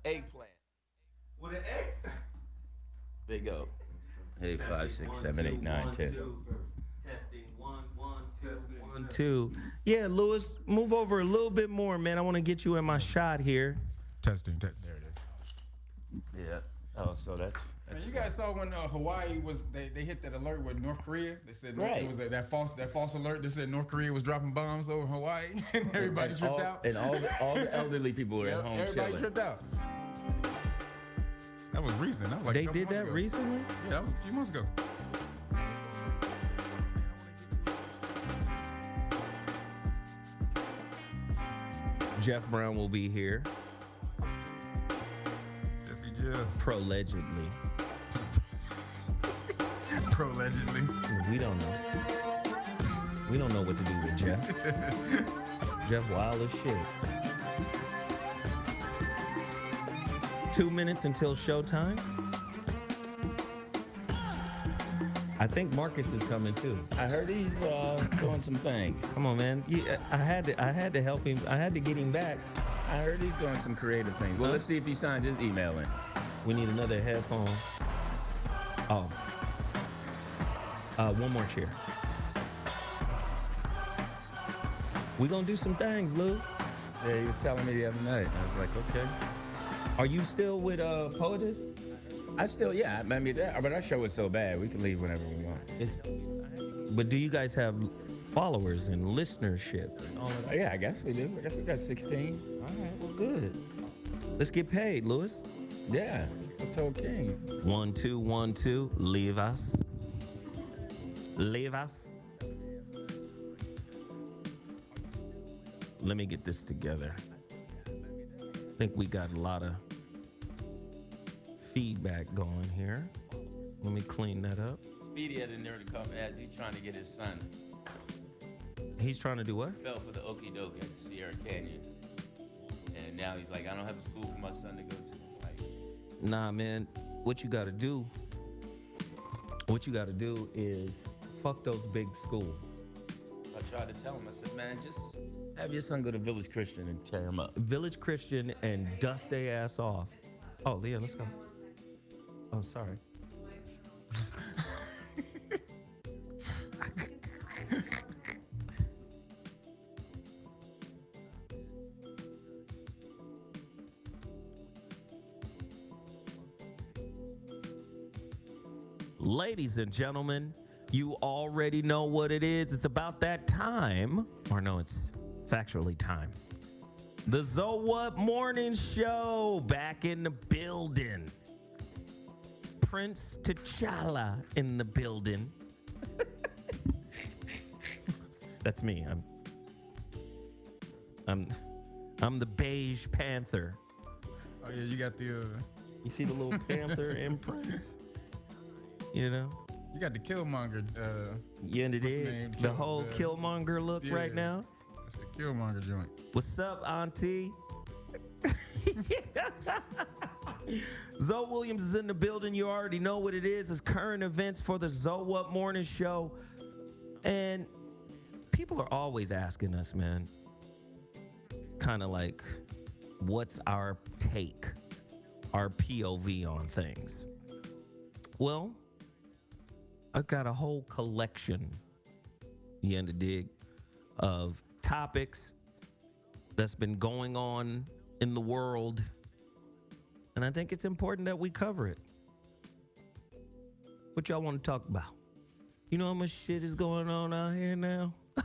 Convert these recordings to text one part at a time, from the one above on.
Eggplant. With an egg? There you go. Hey, 5, 6, 7, 8, 9, 10. Testing 1, 2. Yeah, Lewis, move over a little bit more, man. I want to get you in my shot here. Testing. There it is. Yeah. Oh, so that's Man, you guys saw when Hawaii was they hit that alert with North Korea. They said it was that false alert. They said North Korea was dropping bombs over Hawaii, and everybody tripped out. And all the elderly people were at home everybody chilling. tripped out. That was recent. That was like They did that recently? Yeah, that was a few months ago. Jeff Brown will be here. Pro-allegedly. Pro-allegedly. We don't know. We don't know what to do with Jeff. Jeff wild as shit. 2 minutes until showtime. I think Marcus is coming too. I heard he's doing some things. Come on, man. I had to help him. I had to get him back. I heard he's doing some creative things. Well, let's see if he signs his email in. We need another headphone. Oh. One more chair. We gonna do some things, Lou. Yeah, he was telling me the other night. I was like, okay. Are you still with Poetess? Yeah. I mean, but our show is so bad, we can leave whenever we want. But do you guys have followers and listenership? And all of that? Yeah, I guess we do. I guess we got 16. All right, well, good. Let's get paid, Lewis. Yeah, I told King. 1, 2, 1, 2. Leave us. Leave us. Let me get this together. I think we got a lot of feedback going here. Let me clean that up. Speedy had a nerve to come at. He's trying to get his son. He's trying to do what? Fell for the okie doke at Sierra Canyon. And now he's like, I don't have a school for my son to go to. Like, nah, man. What you got to do is fuck those big schools. I tried to tell him, I said, man, just have your son go to Village Christian and tear him up. Village Christian and dust their ass off. Oh, Leah, let's go. Oh, sorry. Ladies and gentlemen, you already know what it is. It's about that time. Or no, it's actually time. The ZOWHAT Morning Show back in the building. Prince T'Challa in the building. That's me. I'm the beige panther. Oh yeah, you got the. You see the little panther imprints? You know? You got the Killmonger. Yeah, and it is. The whole Killmonger look right now. It's the Killmonger joint. What's up, Auntie? Zoe Williams is in the building. You already know what it is. It's current events for the ZOWHAT Morning Show. And people are always asking us, man, kind of like, what's our take, our POV on things? Well, I've got a whole collection, you end the dig, of topics that's been going on in the world, and I think it's important that we cover it. What y'all want to talk about? You know how much shit is going on out here now? Too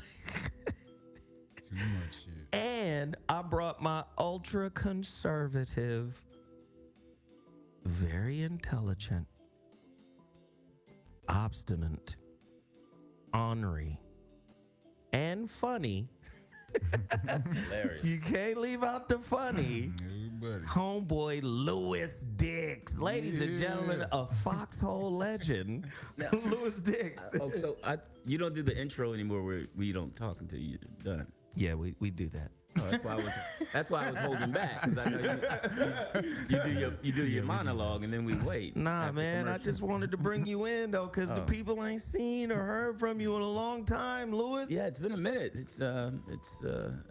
much shit. And I brought my ultra conservative, very intelligent, obstinate, ornery, and funny. Hilarious. You can't leave out the funny. Buddy. Homeboy Louis DIX. Ladies and gentlemen, a foxhole legend. Now, Louis DIX. So you don't do the intro anymore where you don't talk until you're done. Yeah, we do that. That's why I was holding back, because I know you do your monologue and then we wait. Nah, man, I just wanted to bring you in though, because the people ain't seen or heard from you in a long time, Lewis. Yeah, it's been a minute. It's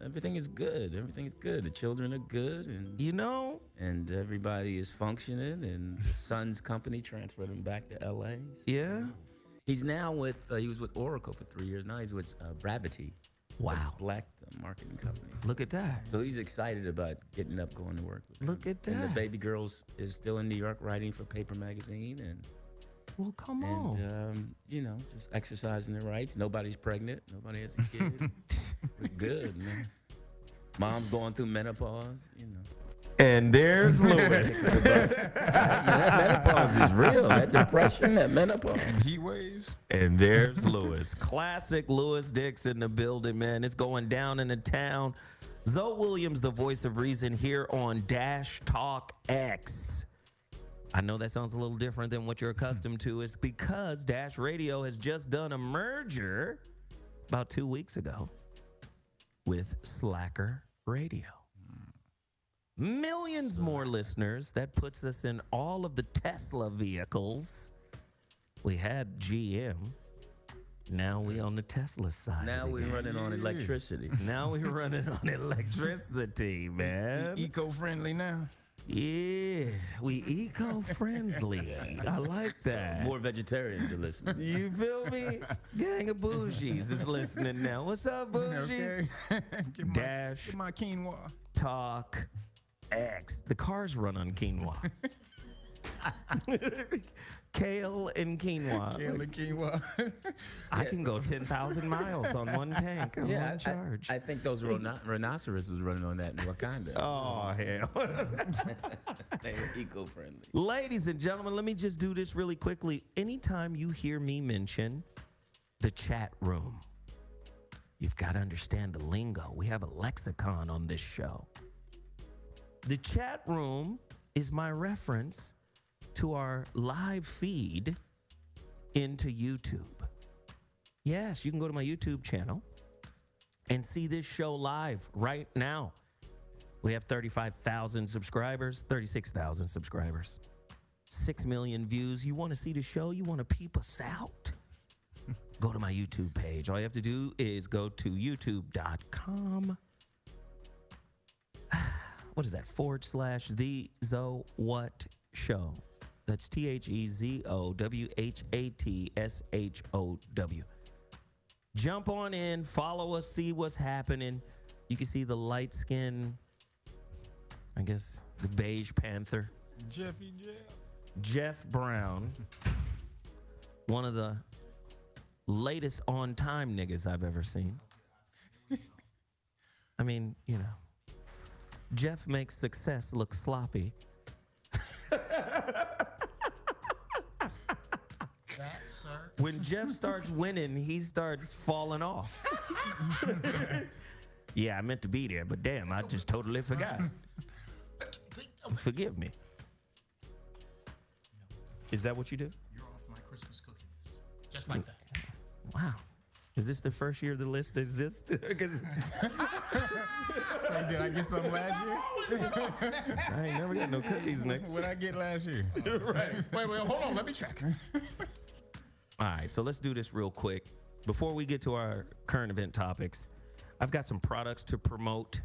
everything is good. Everything is good. The children are good, and You know, and everybody is functioning. And the son's company transferred him back to LA. So yeah. he's now with he was with Oracle for 3 years. Now he's with Gravity. Wow. Black marketing companies. Look at that. So he's excited about getting up, going to work. Look at And the that. baby girl's is still in New York writing for Paper Magazine, and Well, come on. you know, just exercising their rights. Nobody's pregnant. Nobody has a kid. We're good, man. Mom's going through menopause, you know. And there's Lewis. That menopause is real. That depression, that menopause. Heat waves. And there's Lewis. Classic Lewis Dix in the building, man. It's going down in the town. Zoe Williams, the voice of reason, here on Dash Talk X. I know that sounds a little different than what you're accustomed to. It's because Dash Radio has just done a merger about 2 weeks ago with Slacker Radio. Millions more listeners. That puts us in all of the Tesla vehicles. We had GM. Now we on the Tesla side. Now we're running on electricity. Now we're running on electricity, man. Eco-friendly now. Yeah, we eco-friendly. I like that. More vegetarians are listening. You feel me? Gang of bougies is listening now. What's up, bougies? Okay. Dash Get my quinoa. Talk X. The cars run on quinoa. Kale and quinoa. Kale and quinoa. I can go 10,000 miles on one tank on one charge. I think those rhinoceros was running on that in Wakanda. Oh, hell. They were eco-friendly. Ladies and gentlemen, let me just do this really quickly. Anytime you hear me mention the chat room, you've got to understand the lingo. We have a lexicon on this show. The chat room is my reference to our live feed into YouTube. Yes, you can go to my YouTube channel and see this show live right now. We have 35,000 subscribers, 36,000 subscribers, 6 million views. You want to see the show? You want to peep us out? Go to my YouTube page. All you have to do is go to youtube.com. What is that? / The ZOWHAT Show. That's TheZOWHATSHOW. Jump on in, follow us, see what's happening. You can see the light skin, I guess, the beige panther. Jeffy Jeff. Jeff Brown. One of the latest on-time niggas I've ever seen. I mean, you know, Jeff makes success look sloppy. When Jeff starts winning, he starts falling off. Yeah, I meant to be there, but damn, I just totally forgot. Forgive me. Is that what you do? You're off my Christmas cookie list. Just like that. Wow. Is this the first year the list exists? Did I get something last year? I ain't never got no cookies, Nick. What I get last year? Right. Wait, hold on. Let me check. All right, so let's do this real quick. Before we get to our current event topics, I've got some products to promote.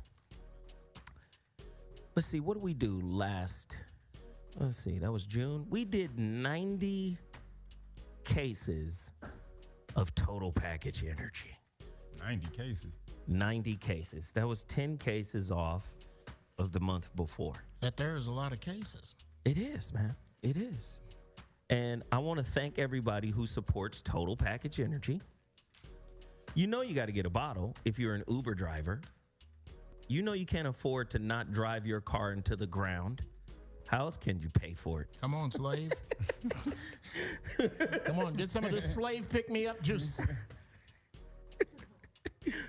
Let's see, what did we do last? Let's see, that was June. We did 90 cases of Total Package Energy. 90 cases. 90 cases. That was 10 cases off of the month before. That there is a lot of cases. It is, man. It is. And I want to thank everybody who supports Total Package Energy. You know you got to get a bottle if you're an Uber driver. You know you can't afford to not drive your car into the ground. How else can you pay for it? Come on, slave. Come on, get some of this slave pick-me-up juice.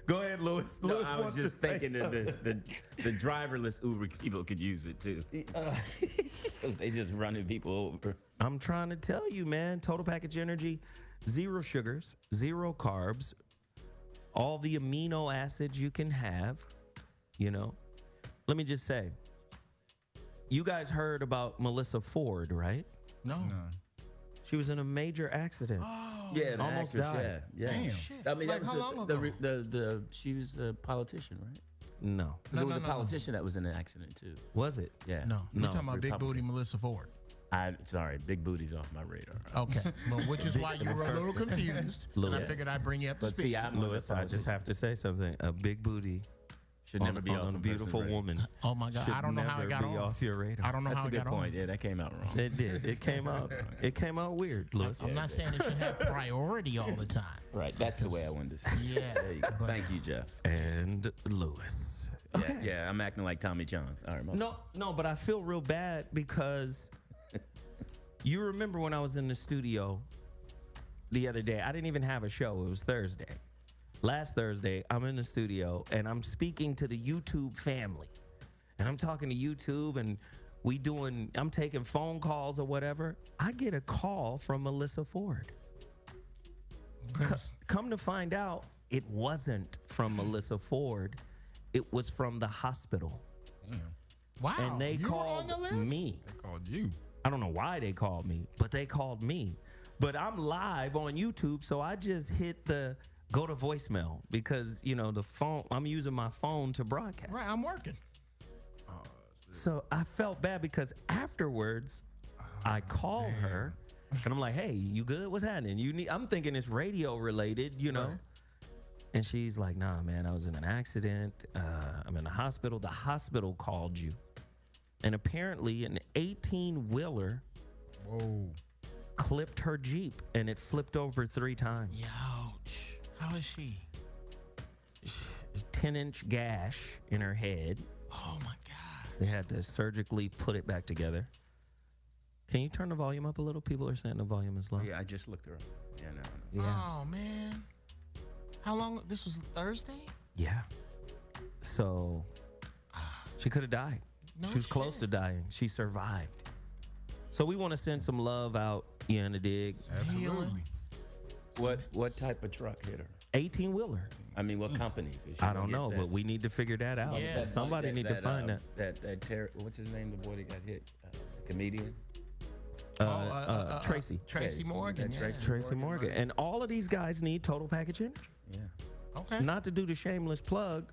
Go ahead, Lewis. No, Lewis I was just thinking that the driverless Uber people could use it too. Because they just running people over. I'm trying to tell you, man. Total Package Energy, 0 sugars, 0 carbs, all the amino acids you can have. you know. Let me just say, you guys heard about Melissa Ford, right? No. She was in a major accident. Oh. Yeah, the Almost actress, died. Yeah. Damn. Shit. I mean, Like, that how was long the ago? she was a politician, right? No. Because it was a no. politician that was in the accident too. Was it? Yeah. No. We're No, talking about Big Republican. Booty Melissa Ford. Sorry, big booty's off my radar. Okay. Well, which is why you were a little confused. And I Lewis. figued I'd bring you up to But speed. see, I'm Lewis, I just have to say something. A big booty should never be off on a a beautiful person's radar. woman. Oh my God. should I don't know how it got never be off. off your radar. I don't know That's how a it good got point. on. Yeah, that came out wrong. It did. It came out. It came out weird, Lewis. I'm not saying it should have priority all the time. Right, that's the way I wanted to say. it. Yeah. There you go. but- Thank you, Jeff. And Lewis. Yeah, I'm acting like Tommy John. All right, No, but I feel real bad because you remember when I was in the studio the other day. I didn't even have a show. It was Thursday. Last Thursday, I'm in the studio and I'm speaking to the YouTube family. And I'm talking to YouTube and I'm taking phone calls or whatever. I get a call from Melissa Ford. Come to find out, it wasn't from Melissa Ford. It was from the hospital. Wow. And they you were on called the list? me. They called you. I don't know why they called me, but they called me. But I'm live on YouTube, so I just hit the go to voicemail because, the phone, I'm using my phone to broadcast. Right, I'm working. So I felt bad because afterwards I called her and I'm like, hey, you good? What's happening? I'm thinking it's radio related, Right. And she's like, nah, man, I was in an accident. I'm in the hospital. The hospital called you. And apparently an 18-wheeler Whoa. clipped her Jeep and it flipped over 3 times. Ouch. How is she? 10-inch gash in her head. Oh my God. They had to surgically put it back together. Can you turn the volume up a little? People are saying the volume is low. Yeah, I just looked her up. Yeah, no. Yeah. Oh man. How long? This was Thursday? Yeah. So she could have died. No She was close shit. to dying. She survived. So we want to send some love out, in the dig. Absolutely. What type of truck hit her? 18-wheeler. I mean, what company? 'Cause she I gonna don't get know, that- but we need to figure that out. Yeah. Somebody need to find that. What's his name? The boy that got hit, comedian. Tracy. Tracy Okay, so Morgan. that Yeah. Tracy Morgan. And all of these guys need total package energy. Yeah. Okay. Not to do the shameless plug,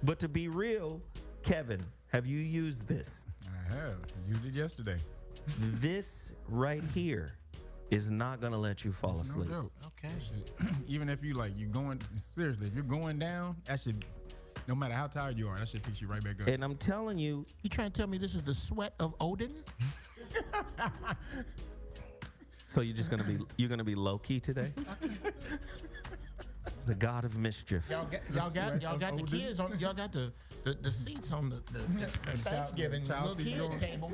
but to be real, Kevin, have you used this? I have. Used it yesterday. This right here is not gonna let you fall No asleep. joke. Okay. Even if you're going, seriously, if you're going down, that should, no matter how tired you are, that should pick you right back up. And I'm telling you, You trying to tell me this is the sweat of Odin? so you're gonna be low key today. The god of mischief. Y'all got the kids on. Y'all got the seats on the Thanksgiving child little seats kid going. table.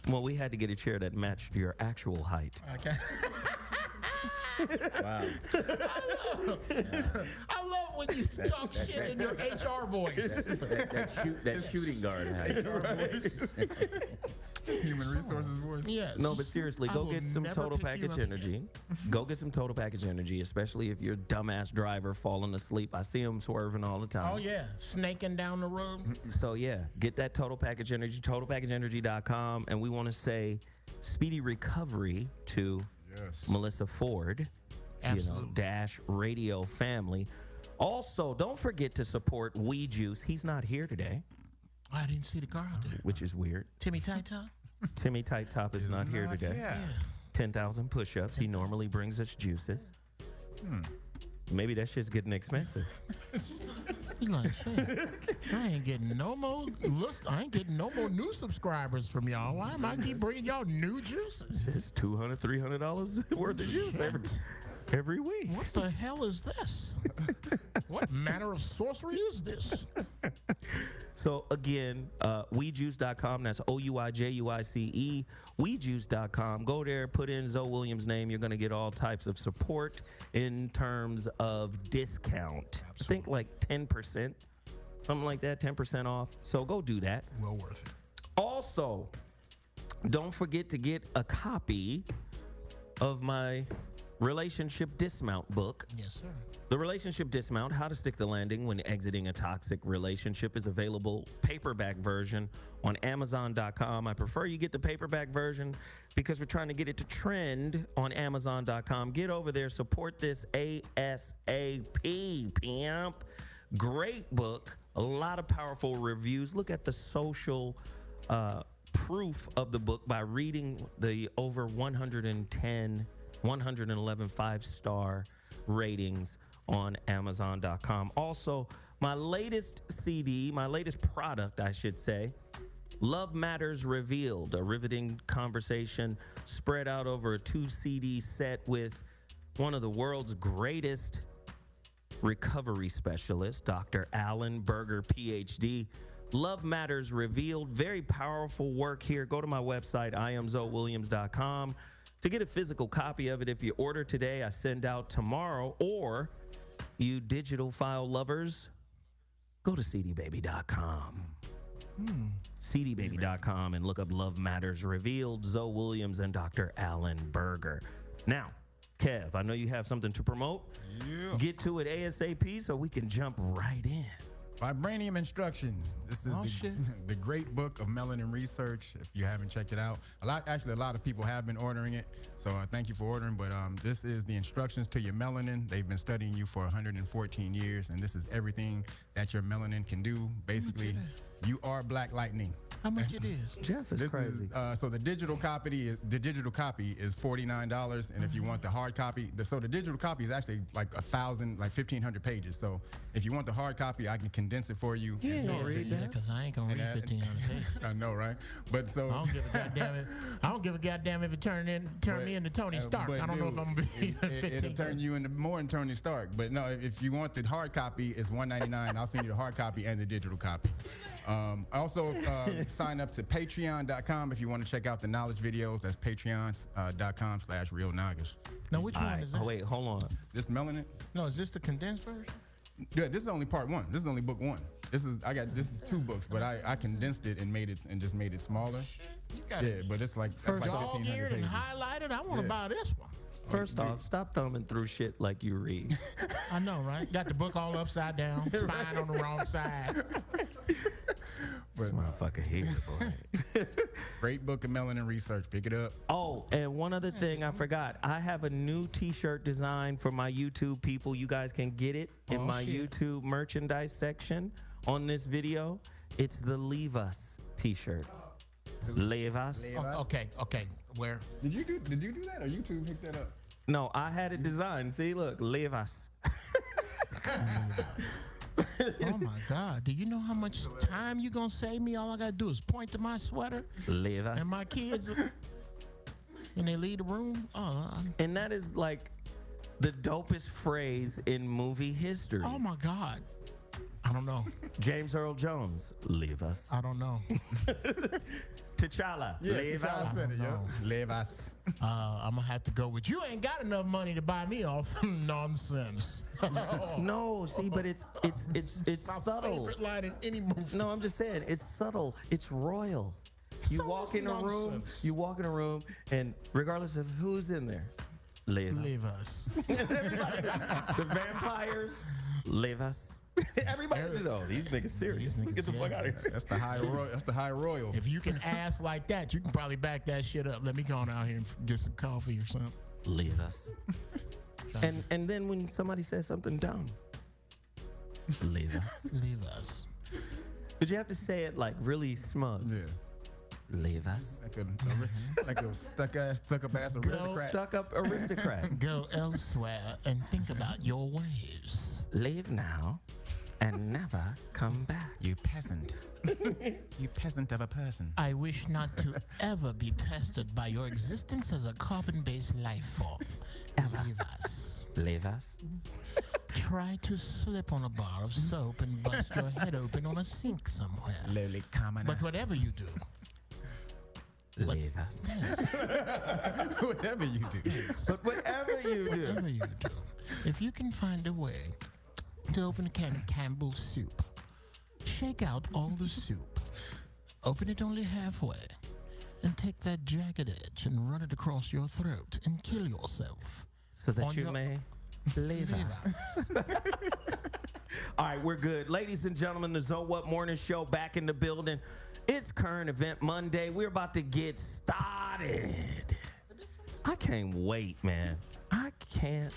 Well, we had to get a chair that matched your actual height. Okay. Wow. I love when you talk shit in your HR voice. that shooting guard. It's human resources voice. Yes. No, but seriously, I go will get some never total pick you package up energy. Go get some total package energy, especially if you're a dumbass driver falling asleep. I see them swerving all the time. Oh yeah, snaking down the road. So yeah, get that total package energy, totalpackageenergy.com, and we want to say speedy recovery to Yes. Melissa Ford, Absolutely. Dash Radio family. Also, don't forget to support We Juice. He's not here today, I didn't see the car out there. which is weird. Timmy Tight Top? Timmy Tight Top is not here today. Yeah. 10,000 push-ups. He normally brings us juices. Maybe that shit's getting expensive. He's like, shit, I ain't getting no more looks. I ain't getting no more new subscribers from y'all. Why am I keep bringing y'all new juices? It's $200, $300 worth of juice every week. What the hell is this? What manner of sorcery is this? So again, wejuice.com. That's OUIJUICE. Wejuice.com. Go there, put in Zoe Williams' name. You're going to get all types of support in terms of discount. I think like 10%, something like that, 10% off. So go do that. Well worth it. Also, don't forget to get a copy of my relationship dismount book. Yes, sir. The Relationship Dismount, How to Stick the Landing When Exiting a Toxic Relationship, is available paperback version on Amazon.com. I prefer you get the paperback version because we're trying to get it to trend on Amazon.com. Get over there, support this ASAP, pimp. Great book, a lot of powerful reviews. Look at the social proof of the book by reading the over 111 5-star ratings on Amazon.com. Also, my latest CD, my latest product, I should say, Love Matters Revealed, a riveting conversation spread out over a 2-CD set with one of the world's greatest recovery specialists, Dr. Alan Berger, PhD. Love Matters Revealed, very powerful work here. Go to my website, IamZoeWilliams.com, to get a physical copy of it. If you order today, I send out tomorrow. Or you digital file lovers, go to cdbaby.com. cdbaby.com and look up Love Matters Revealed, Zoe Williams and Dr. Alan Berger. Now, Kev, I know you have something to promote. Yeah. Get to it ASAP so we can jump right in. Vibranium Instructions. This is the great book of melanin research. If you haven't checked it out, a lot of people have been ordering it. So thank you for ordering. But this is the instructions to your melanin. They've been studying you for 114 years, and this is everything that your melanin can do. Basically, you are black lightning. How much it is? Jeff is crazy. So the digital copy is $49, and if you want the hard copy, the digital copy is actually like 1,500 pages. So if you want the hard copy, I can condense it for you. Yeah, because I ain't gonna read 1,500 pages. I know, right? But so I don't give a goddamn it. I don't give a goddamn if it turn me into Tony Stark. I don't know if I'm gonna be 15. It'll turn you into more than Tony Stark. But no, if you want the hard copy, it's $199. I'll send you the hard copy and the digital copy. Also, sign up to patreon.com if you want to check out the knowledge videos. That's patreon.com/realnoggers. Now, which one is that? Oh, wait, hold on. This melanin? No, is this the condensed version? Yeah, this is only part 1. This is only book 1. This is 2 books, but I condensed it and just made it smaller. You got it. But it's like First like dog-eared 1,500 and pages. highlighted. I want to buy this one. First off, stop thumbing through shit like you read. I know, right? Got the book all upside down, spine on the wrong side. This motherfucker here, boy. Great book of melanin research. Pick it up. Oh, and one other thing I forgot. I have a new t-shirt design for my YouTube people. You guys can get it in my YouTube merchandise section on this video. It's the Leave Us t-shirt. Leave Us. Okay. Where? Did you do that or YouTube picked that up? No, I had it designed. See, look, Leave Us. Oh my God! Do you know how much time you gonna save me? All I gotta do is point to my sweater, Leave Us. and my kids, when they leave the room. And that is like the dopest phrase in movie history. Oh my God! I don't know. James Earl Jones, Leave Us. I don't know. T'Challa, Leave T'Challa Us. said it, yo. Leave us. I'm gonna have to go with you. Ain't got enough money to buy me off. Nonsense. No, see, but it's My subtle. favorite line in any movie. No, I'm just saying, it's subtle. It's royal. You So walk much in a room, nonsense. and regardless of who's in there, Leave Us. Leave us. The vampires, Leave Us. Everybody just, these niggas serious. These Let's get the niggas, fuck out of here. That's the high royal. If you can ask like that, you can probably back that shit up. Let me go on out here and get some coffee or something. Leave Us. And then when somebody says something dumb, Leave Us. Leave us. But you have to say it like really smug. Yeah. Leave Us. Like a stuck up ass aristocrat. Stuck up aristocrat. Go elsewhere and think about your ways. Leave now and never come back. You peasant. You peasant of a person. I wish not to ever be tested by your existence as a carbon-based life form. Leave us. Leave Us. Try to slip on a bar of soap and bust your head open on a sink somewhere. Lowly commoner. But whatever you do, Leave Us. Whatever you do. But whatever you do. whatever you do, if you can find a way to open a can of Campbell's soup, shake out all the soup, open it only halfway, and take that jagged edge and run it across your throat and kill yourself. so that On you your- may leave us. All right, we're good. Ladies and gentlemen, the So What Morning Show back in the building. It's Current Event Monday. We're about to get started. I can't wait, man. I can't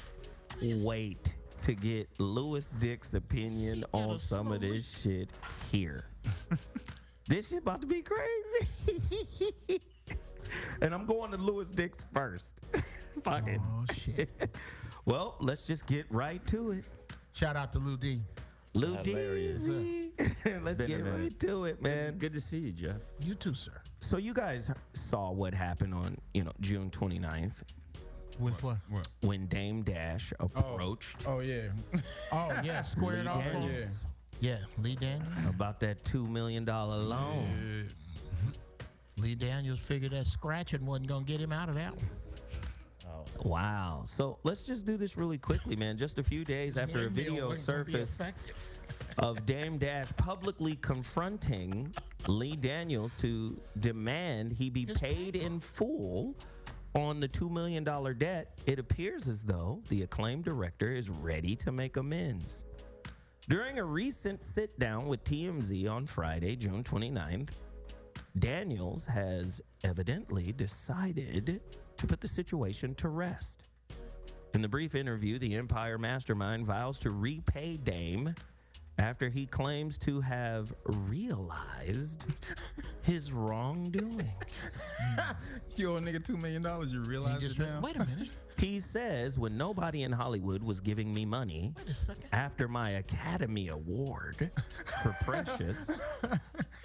wait to get Louis Dick's opinion on some of this shit here. This shit about to be crazy. And I'm going to Louis Dick's first. Fuck it. Oh, shit. Well, let's just get right to it. Shout out to Lou D. Lou Hilarious. D. Let's been a get minute. right to it, man. Good to see you, Jeff. You too, sir. So you guys saw what happened on, June 29th With what? What? when Dame Dash approached Oh yeah. Oh, yeah, squared off on. Daniels Yeah, Lee Daniels. about that $2 million loan. Lee Daniels figured that scratching wasn't going to get him out of that one. Wow. So let's just do this really quickly, man. Just a few days after a That deal video wasn't gonna be surfaced effective. of Dame Dash publicly confronting Lee Daniels to demand he be paid in full on the $2 million debt, it appears as though the acclaimed director is ready to make amends. During a recent sit-down with TMZ on Friday, June 29th, Daniels has evidently decided to put the situation to rest. In the brief interview, the Empire mastermind vows to repay Dame after he claims to have realized his wrongdoing. You owe a nigga $2 million. You He realize just it now? went, wait a minute. He says, when nobody in Hollywood was giving me money Wait a second. after my Academy Award for Precious,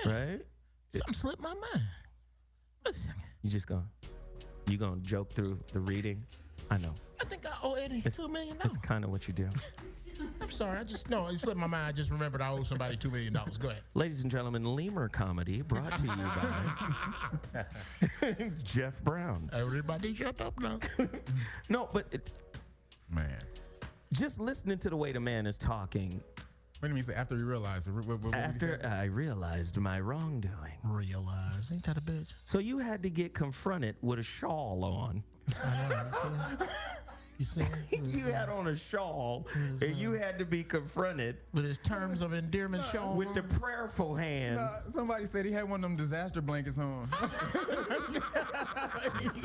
right? Something slipped my mind. Wait a second. You gonna joke through the reading? I know. I think I owe Eddie $2 million. That's kind of what you do. I'm sorry. It slipped my mind. I just remembered I owe somebody $2 million. Go ahead. Ladies and gentlemen, Lemur Comedy brought to you by Jeff Brown. Everybody shut up now. No, but Man. just listening to the way the man is talking, What do you mean? Say after you realize? What after I realized my wrongdoing. Realize. Ain't that a bitch? So you had to get confronted with a shawl on. I know. You see? You had on a shawl, and you had to be confronted With his terms of endearment shown. with the prayerful hands. Somebody said he had one of them disaster blankets on.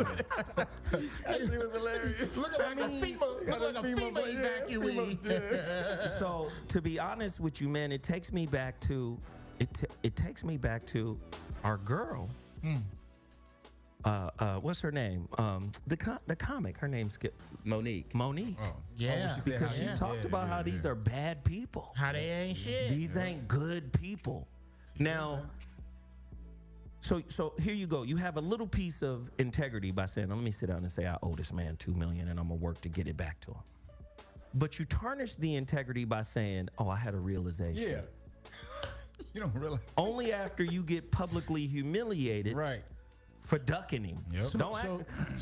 It was hilarious. Look like a FEMA evacuee. So to be honest with you, man, it takes me back to our girl. What's her name? The comic. Her name's Monique. Monique. Oh. Yeah. Because she Yeah. talked about how these are bad people. How they ain't shit. These ain't good people. Now, so here you go. You have a little piece of integrity by saying, let me sit down and say I owe this man $2 million and I'm gonna work to get it back to him. But you tarnish the integrity by saying, oh, I had a realization. Yeah. You don't realize. Only after you get publicly humiliated Right. for ducking him. Yep. So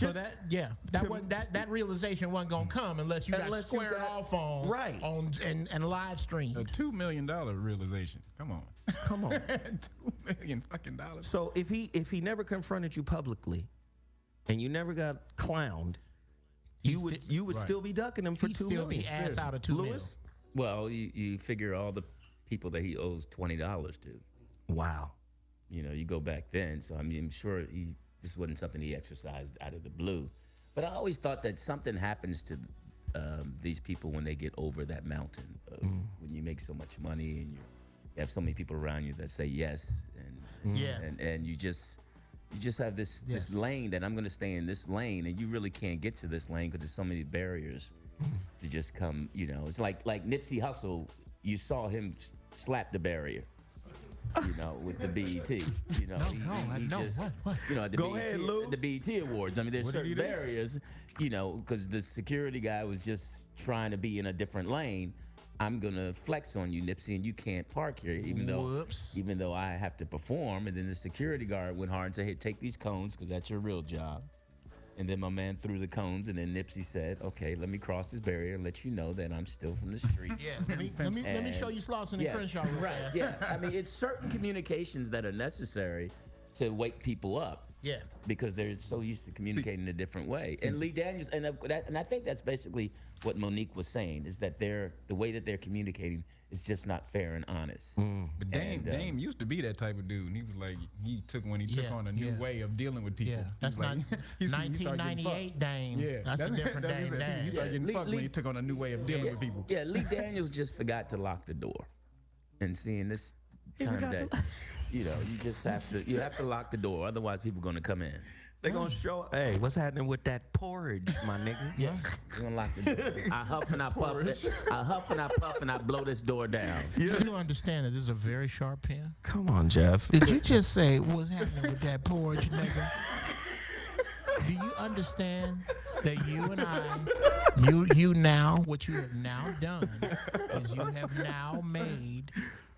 that realization wasn't gonna come unless you got Unless you squared got- off on right. on and live stream. A $2 million realization. Come on. Come on. $2 million fucking dollars. So if he never confronted you publicly and you never got clowned, you would still be ducking him for He'd $2 still million. be ass out of $2 million. Lewis? Well, you figure all the people that he owes $20 to. Wow. You know, you go back then. So I mean, I'm sure this wasn't something he exercised out of the blue. But I always thought that something happens to these people when they get over that mountain. When you make so much money and you have so many people around you that say yes, and you just have this lane that I'm going to stay in this lane, and you really can't get to this lane because there's so many barriers to just come. You know, it's like Nipsey Hussle. You saw him slap the barrier. You know, with the BET. You know, he just, What? you know, at the Go BET, ahead, Lou. at the BET Awards. I mean, there's What did certain he do? barriers, you know, because the security guy was just trying to be in a different lane. I'm gonna flex on you, Nipsey, and you can't park here, even though I have to perform. And then the security guard went hard and said, "Hey, take these cones, because that's your real job." And then my man threw the cones, and then Nipsey said, "Okay, let me cross this barrier and let you know that I'm still from the street." Yeah, let me show you Slauson and Crenshaw real right. fast. Yeah, I mean, it's certain communications that are necessary to wake people up. Yeah. Because they're so used to communicating in a different way. And Lee Daniels, and I think that's basically what Monique was saying, is that the way that they're communicating is just not fair and honest. But Dame used to be that type of dude, and he was like, he took on a new way of dealing with people. Yeah, that's like, not 1998 Dame. Yeah, that's a different that's Dame. He started getting fucked when he took on a new way of dealing with people. Yeah, Lee Daniels just forgot to lock the door, and seeing this time that you just have to lock the door, otherwise people gonna come in. They're gonna show. Hey, what's happening with that porridge, my nigga? Yeah. We're gonna lock the door. I huff and I puff. I huff and I puff and I blow this door down. Do you understand that this is a very sharp pen? Come on, Jeff. Did you just say what's happening with that porridge, nigga? Do you understand that you and I, you now, what you have now done is you have now made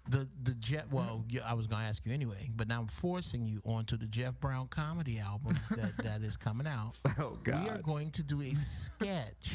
the Jeff. Well, I was gonna ask you anyway, but now I'm forcing you onto the Jeff Brown comedy album that is coming out. Oh God. We are going to do a sketch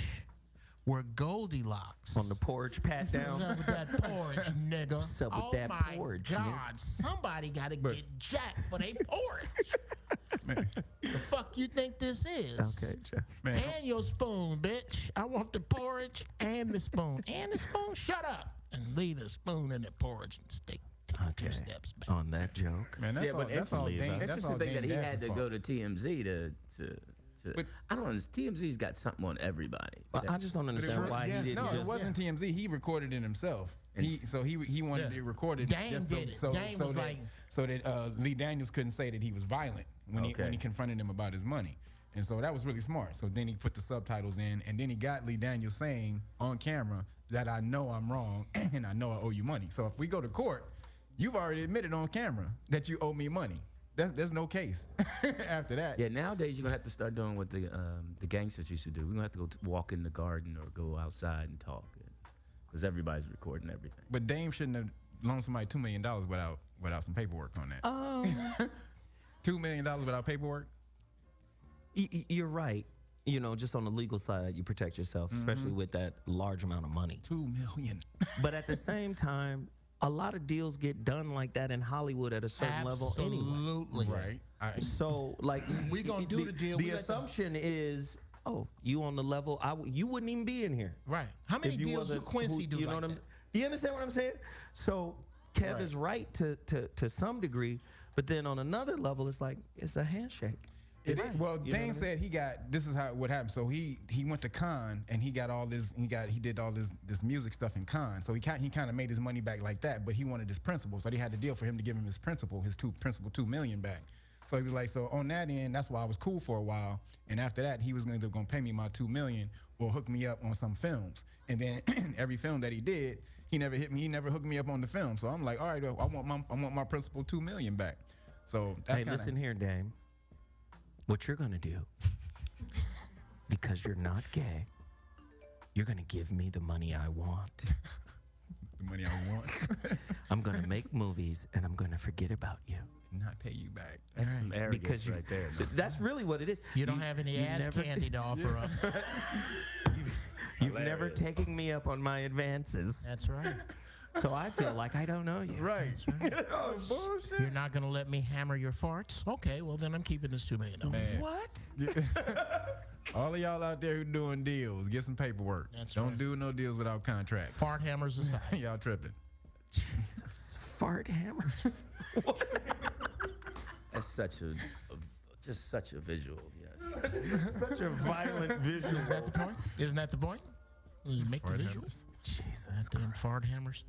where Goldilocks On the porch, pat down. What's up with that porridge, nigga? What's up with that porridge, God, nigga? somebody got to get jacked for their porridge. The fuck you think this is? Okay, Jeff. Man, And your spoon, bitch. I want the porridge and the spoon. And the spoon, shut up. And leave the spoon in the porridge and take a few steps back. On that joke. man, that's all Dame. That's That's just all the thing that Dame he had Dash's to fault. go to TMZ to But- I don't understand. TMZ's got something on everybody. Well, I just don't understand why he didn't No, just. it wasn't TMZ. He recorded it himself. He wanted it recorded Dame just did it. Dame was like- so that Lee Daniels couldn't say that he was violent when he confronted him about his money. And so that was really smart. So then he put the subtitles in, and then he got Lee Daniels saying on camera that I know I'm wrong and I know I owe you money. So if we go to court, you've already admitted on camera that you owe me money. There's no case after that. Yeah, nowadays you're gonna have to start doing what the gangsters used to do. We're gonna have to go walk in the garden or go outside and talk, because everybody's recording everything. But Dame shouldn't have loaned somebody $2 million without some paperwork on that. $2 million without paperwork. You're right. You know, just on the legal side, you protect yourself, especially with that large amount of money. $2 million. But at the same time, a lot of deals get done like that in Hollywood at a certain level anyway. Absolutely. Right. So, like, We gonna do the deal. The We let them- assumption is, oh, you on the level, you wouldn't even be in here. Right. How many If you deals wasn't would Quincy who- do you know like what I'm that? Do you understand what I'm saying? So Kev Right. is right to some degree, but then on another level, it's like it's a handshake. It is. Well, You know what I Dame mean? said this is what happened. So he went to Cannes and he did all this music stuff in Cannes. So he kind of made his money back like that, but he wanted his principal. So they had to deal for him to give him his principal $2 million back. So he was like, so on that end, that's why I was cool for a while. And after that, he was going to pay me my $2 million or hook me up on some films. And then every film that he did, he never hit me. He never hooked me up on the film. So I'm like, all right, I want my principal $2 million back. So that's Hey, listen here, Dame. What you're gonna do, because you're not gay, you're gonna give me the money I want. the money I want. I'm gonna make movies and I'm gonna forget about you. Not pay you back. That's some arrogance Because right there. man. That's really what it is. You don't have any ass never- candy to offer up. You've never taken me up on my advances, That's right. so I feel like I don't know you. Right. Oh, bullshit. You're not gonna let me hammer your farts? Okay, well then I'm keeping this $2 million. Man. What? All of y'all out there who doing deals, get some paperwork. That's Don't right. do no deals without contracts. Fart hammers aside. Y'all tripping. Jesus, fart hammers. That's just such a visual. Yes. Such a violent visual. Isn't that the point? Isn't that the point? You make Fart the hammers. visuals. Jesus. Damn fart hammers.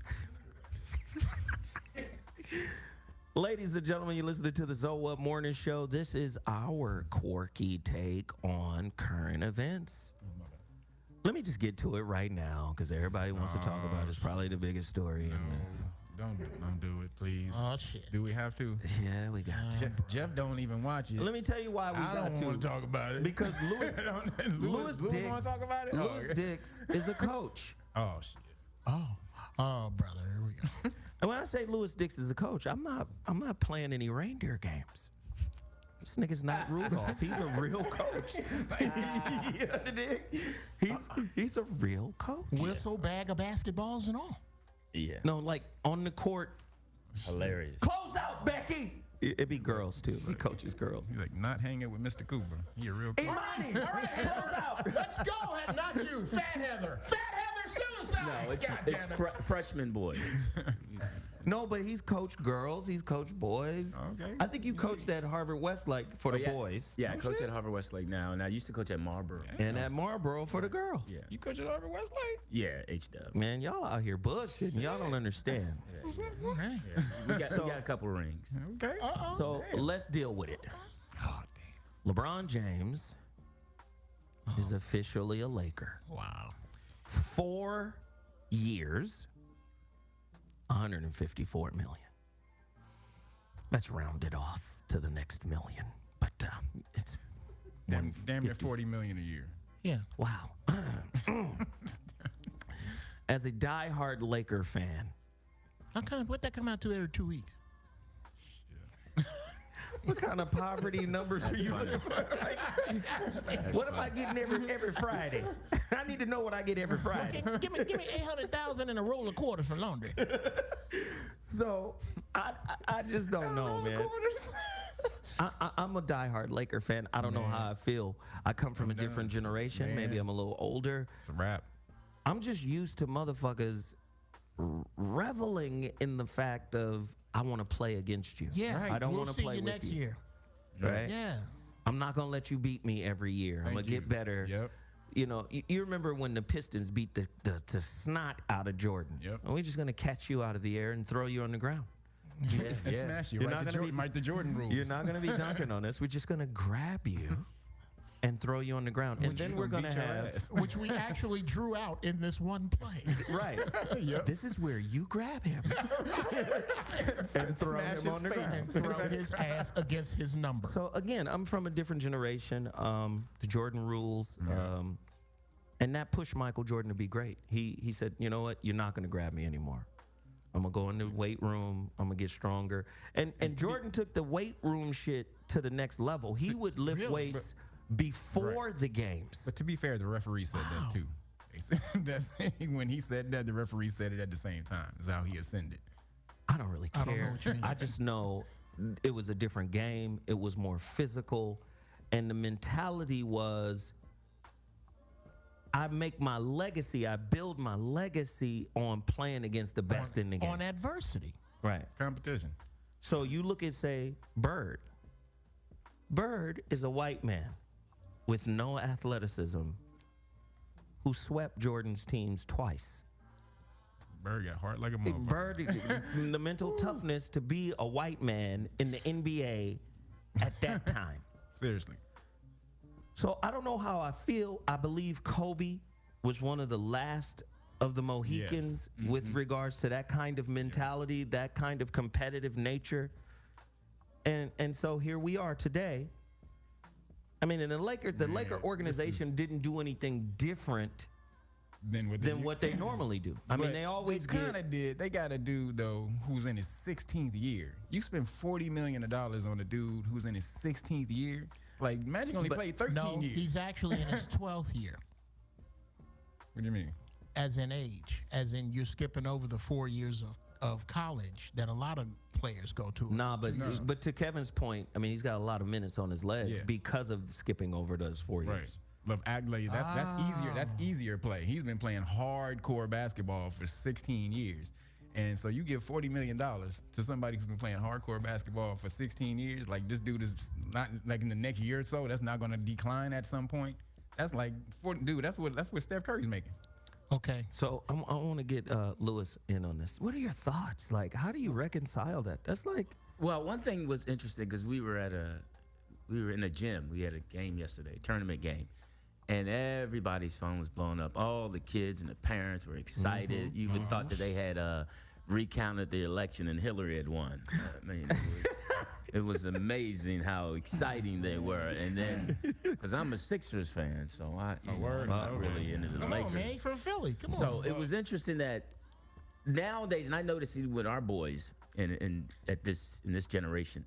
Ladies and gentlemen, you're listening to the ZOWHAT Morning Show. This is our quirky take on current events. Let me just get to it right now, because everybody wants to talk about it. It's probably the biggest story. in Don't do it, please. Oh shit. Do we have to? Yeah, we got to. Jeff don't even watch it. Let me tell you why we I got don't want to talk about it. Because Louis Louis want Dix, to talk about it? Louis Dix is a coach. Oh shit. Oh brother, here we go. And when I say Louis Dix is a coach, I'm not playing any reindeer games. This nigga's not Rudolph. He's a real coach. You know the dig? He's a real coach. Whistle, bag of basketballs and all. Yeah. No, like on the court. Hilarious. Close out, Becky. It'd be girls too. He coaches girls. He's like, not hanging with Mr. Cooper. He a real coach. Imani, all right, close out. Let's go. Not you, Fat Heather. Fat Heather suicide. No, it's Goddamn it. freshman boy. No, but he's coached girls. He's coached boys. Okay. I think you coached at Harvard Westlake for the boys. Yeah, I coach at Harvard Westlake now, and I used to coach at Marlboro. And at Marlboro for the girls. Yeah. You coach at Harvard Westlake? Yeah, H-Dub. Man, y'all out here bullshitting. Y'all don't understand. Okay. We got a couple of rings. Okay. So let's deal with it. Oh, damn. LeBron James is officially a Laker. Wow. 4 years, 154 million. Let's round it off to the next million. But it's Damn near 40 million a year. Yeah. wow. As a diehard Laker fan, What that come out to every 2 weeks? what kind of poverty numbers are you looking for? What am I getting every Friday? I need to know what I get every Friday. Give me 800,000 and a roll of quarters for laundry. So I just don't know, man. I'm a diehard Laker fan. I don't know how I feel. I come from a different generation. Maybe I'm a little older. It's a wrap. I'm just used to motherfuckers reveling in the fact of I want to play against you. Yeah. I don't we'll want to see play you with next you. year. Right? Yeah. I'm not gonna let you beat me every year. I'm Thank gonna get better. Yep. You know, you remember when the Pistons beat the snot out of Jordan? Yep. And we're just gonna catch you out of the air and throw you on the ground. And smash you. You're Right, not the gonna be- Mike the Jordan rules. You're not gonna be dunking on us. We're just gonna grab you and throw you on the ground, and then we're gonna beat your have ass. Which we actually drew out in this one play. right. Yep. This is where you grab him and throw Smash him on the his ground. face. And throw his ass against his number. So again, I'm from a different generation. The Jordan rules, and that pushed Michael Jordan to be great. He said, you know what, you're not going to grab me anymore. I'm gonna go in the weight room. I'm gonna get stronger. And Jordan took the weight room shit to the next level. He would lift Really? weights before the games. But to be fair, the referee said that too. They said that's when he said that, the referee said it at the same time. Is how he ascended. I don't really care. I don't know what you mean. I just know it was a different game. It was more physical, and the mentality was, I make my legacy. I build my legacy on playing against the best in the game. On adversity. Right. Competition. So you look at, say, Bird. Bird is a white man with no athleticism who swept Jordan's teams twice. Bird got heart like a motherfucker. Bird, the mental toughness to be a white man in the NBA at that time. Seriously. So I don't know how I feel. I believe Kobe was one of the last of the Mohicans with regards to that kind of mentality, that kind of competitive nature. And so here we are today. I mean, and the Laker organization didn't do anything different Than what they normally do. I mean, they always kind of did. They got a dude though who's in his 16th year. You spend $40 million on a dude who's in his 16th year. Like Magic only played 13 No, years. he's actually in his 12th year. What do you mean? As in age. As in you're skipping over the 4 years of college that a lot of players go to. Nah, but to Kevin's point, I mean, he's got a lot of minutes on his legs because of skipping over those 4 years. Right. Love Agley. That's easier. That's easier play. He's been playing hardcore basketball for 16 years. And so you give $40 million to somebody who's been playing hardcore basketball for 16 years. Like this dude is not like in the next year or so. That's not going to decline at some point. That's like, dude. That's what Steph Curry's making. Okay. So I want to get Lewis in on this. What are your thoughts? Like, how do you reconcile that? That's like, Well, one thing was interesting because we were in a gym. We had a game yesterday, tournament game, and everybody's phone was blowing up. All the kids and the parents were excited. You even thought that they had recounted the election and Hillary had won. I mean, it was amazing how exciting they were. And then, because I'm a Sixers fan, so I'm not really into the Come Lakers. on, man. He's from Philly. Come on. So it was interesting that nowadays, and I notice it with our boys in this generation,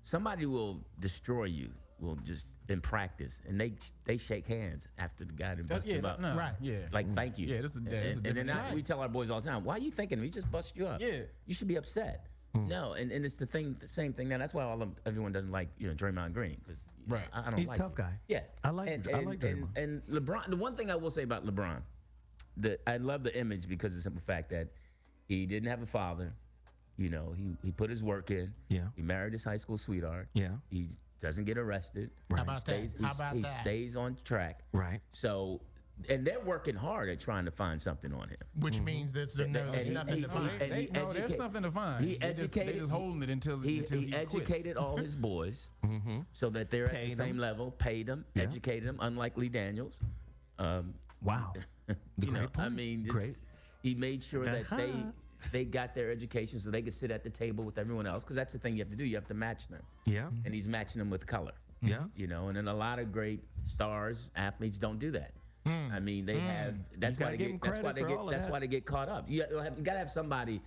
somebody will destroy you. Will just in practice, and they shake hands after the guy that busted him up. No, Right. Yeah. Like, thank you. Yeah, this is a and then different. we tell our boys all the time, why are you thinking he just busted you up? Yeah. You should be upset. No, and it's the same thing now. That's why everyone doesn't like Draymond Green because Right. I don't He's like a tough him. guy. Yeah, I like Draymond. And LeBron. The one thing I will say about LeBron, that I love the image because of the simple fact that he didn't have a father. He put his work in. Yeah. He married his high school sweetheart. Yeah. He doesn't get arrested. Right. How about that? He stays on track. Right. So, and they're working hard at trying to find something on him. Which means there's nothing to find. There's something to find. He educated. They just holding it until he quits. educated all his boys so that they're at the same level. Paid them, educated them. Unlike Lee Daniels. Wow. Great point. I mean, he made sure that they got their education so they could sit at the table with everyone else. Because that's the thing you have to do. You have to match them. Yeah. And he's matching them with color. Yeah. And then a lot of great stars, athletes don't do that. I mean, they have. That's why they get. That's why they get caught up. You gotta have somebody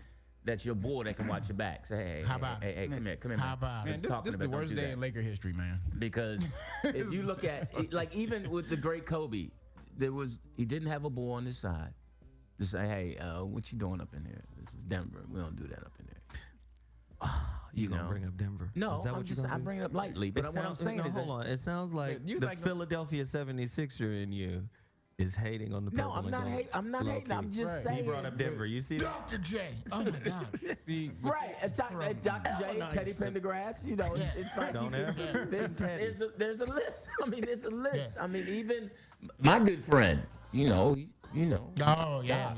that's your boy that can watch your back. Say, hey, come here, How about Man, this is the worst day in Laker history, man. Because if you look at like even with the great Kobe, he didn't have a ball on his side to say, hey, what you doing up in here? This is Denver. We don't do that up in there. You gonna bring up Denver? No, is that what I bring it up lightly. But what I'm saying is, hold on. It sounds like you the like Philadelphia 76er in you is hating on the. No, I'm not hating. I'm not hating. I'm just saying. He brought up Denver. You see that? Dr. J. Oh my God. Right, Dr. J, Teddy Pendergrass. It's like Don't ever. there's a list. I mean, there's a list. I mean, even my good friend, Oh yeah.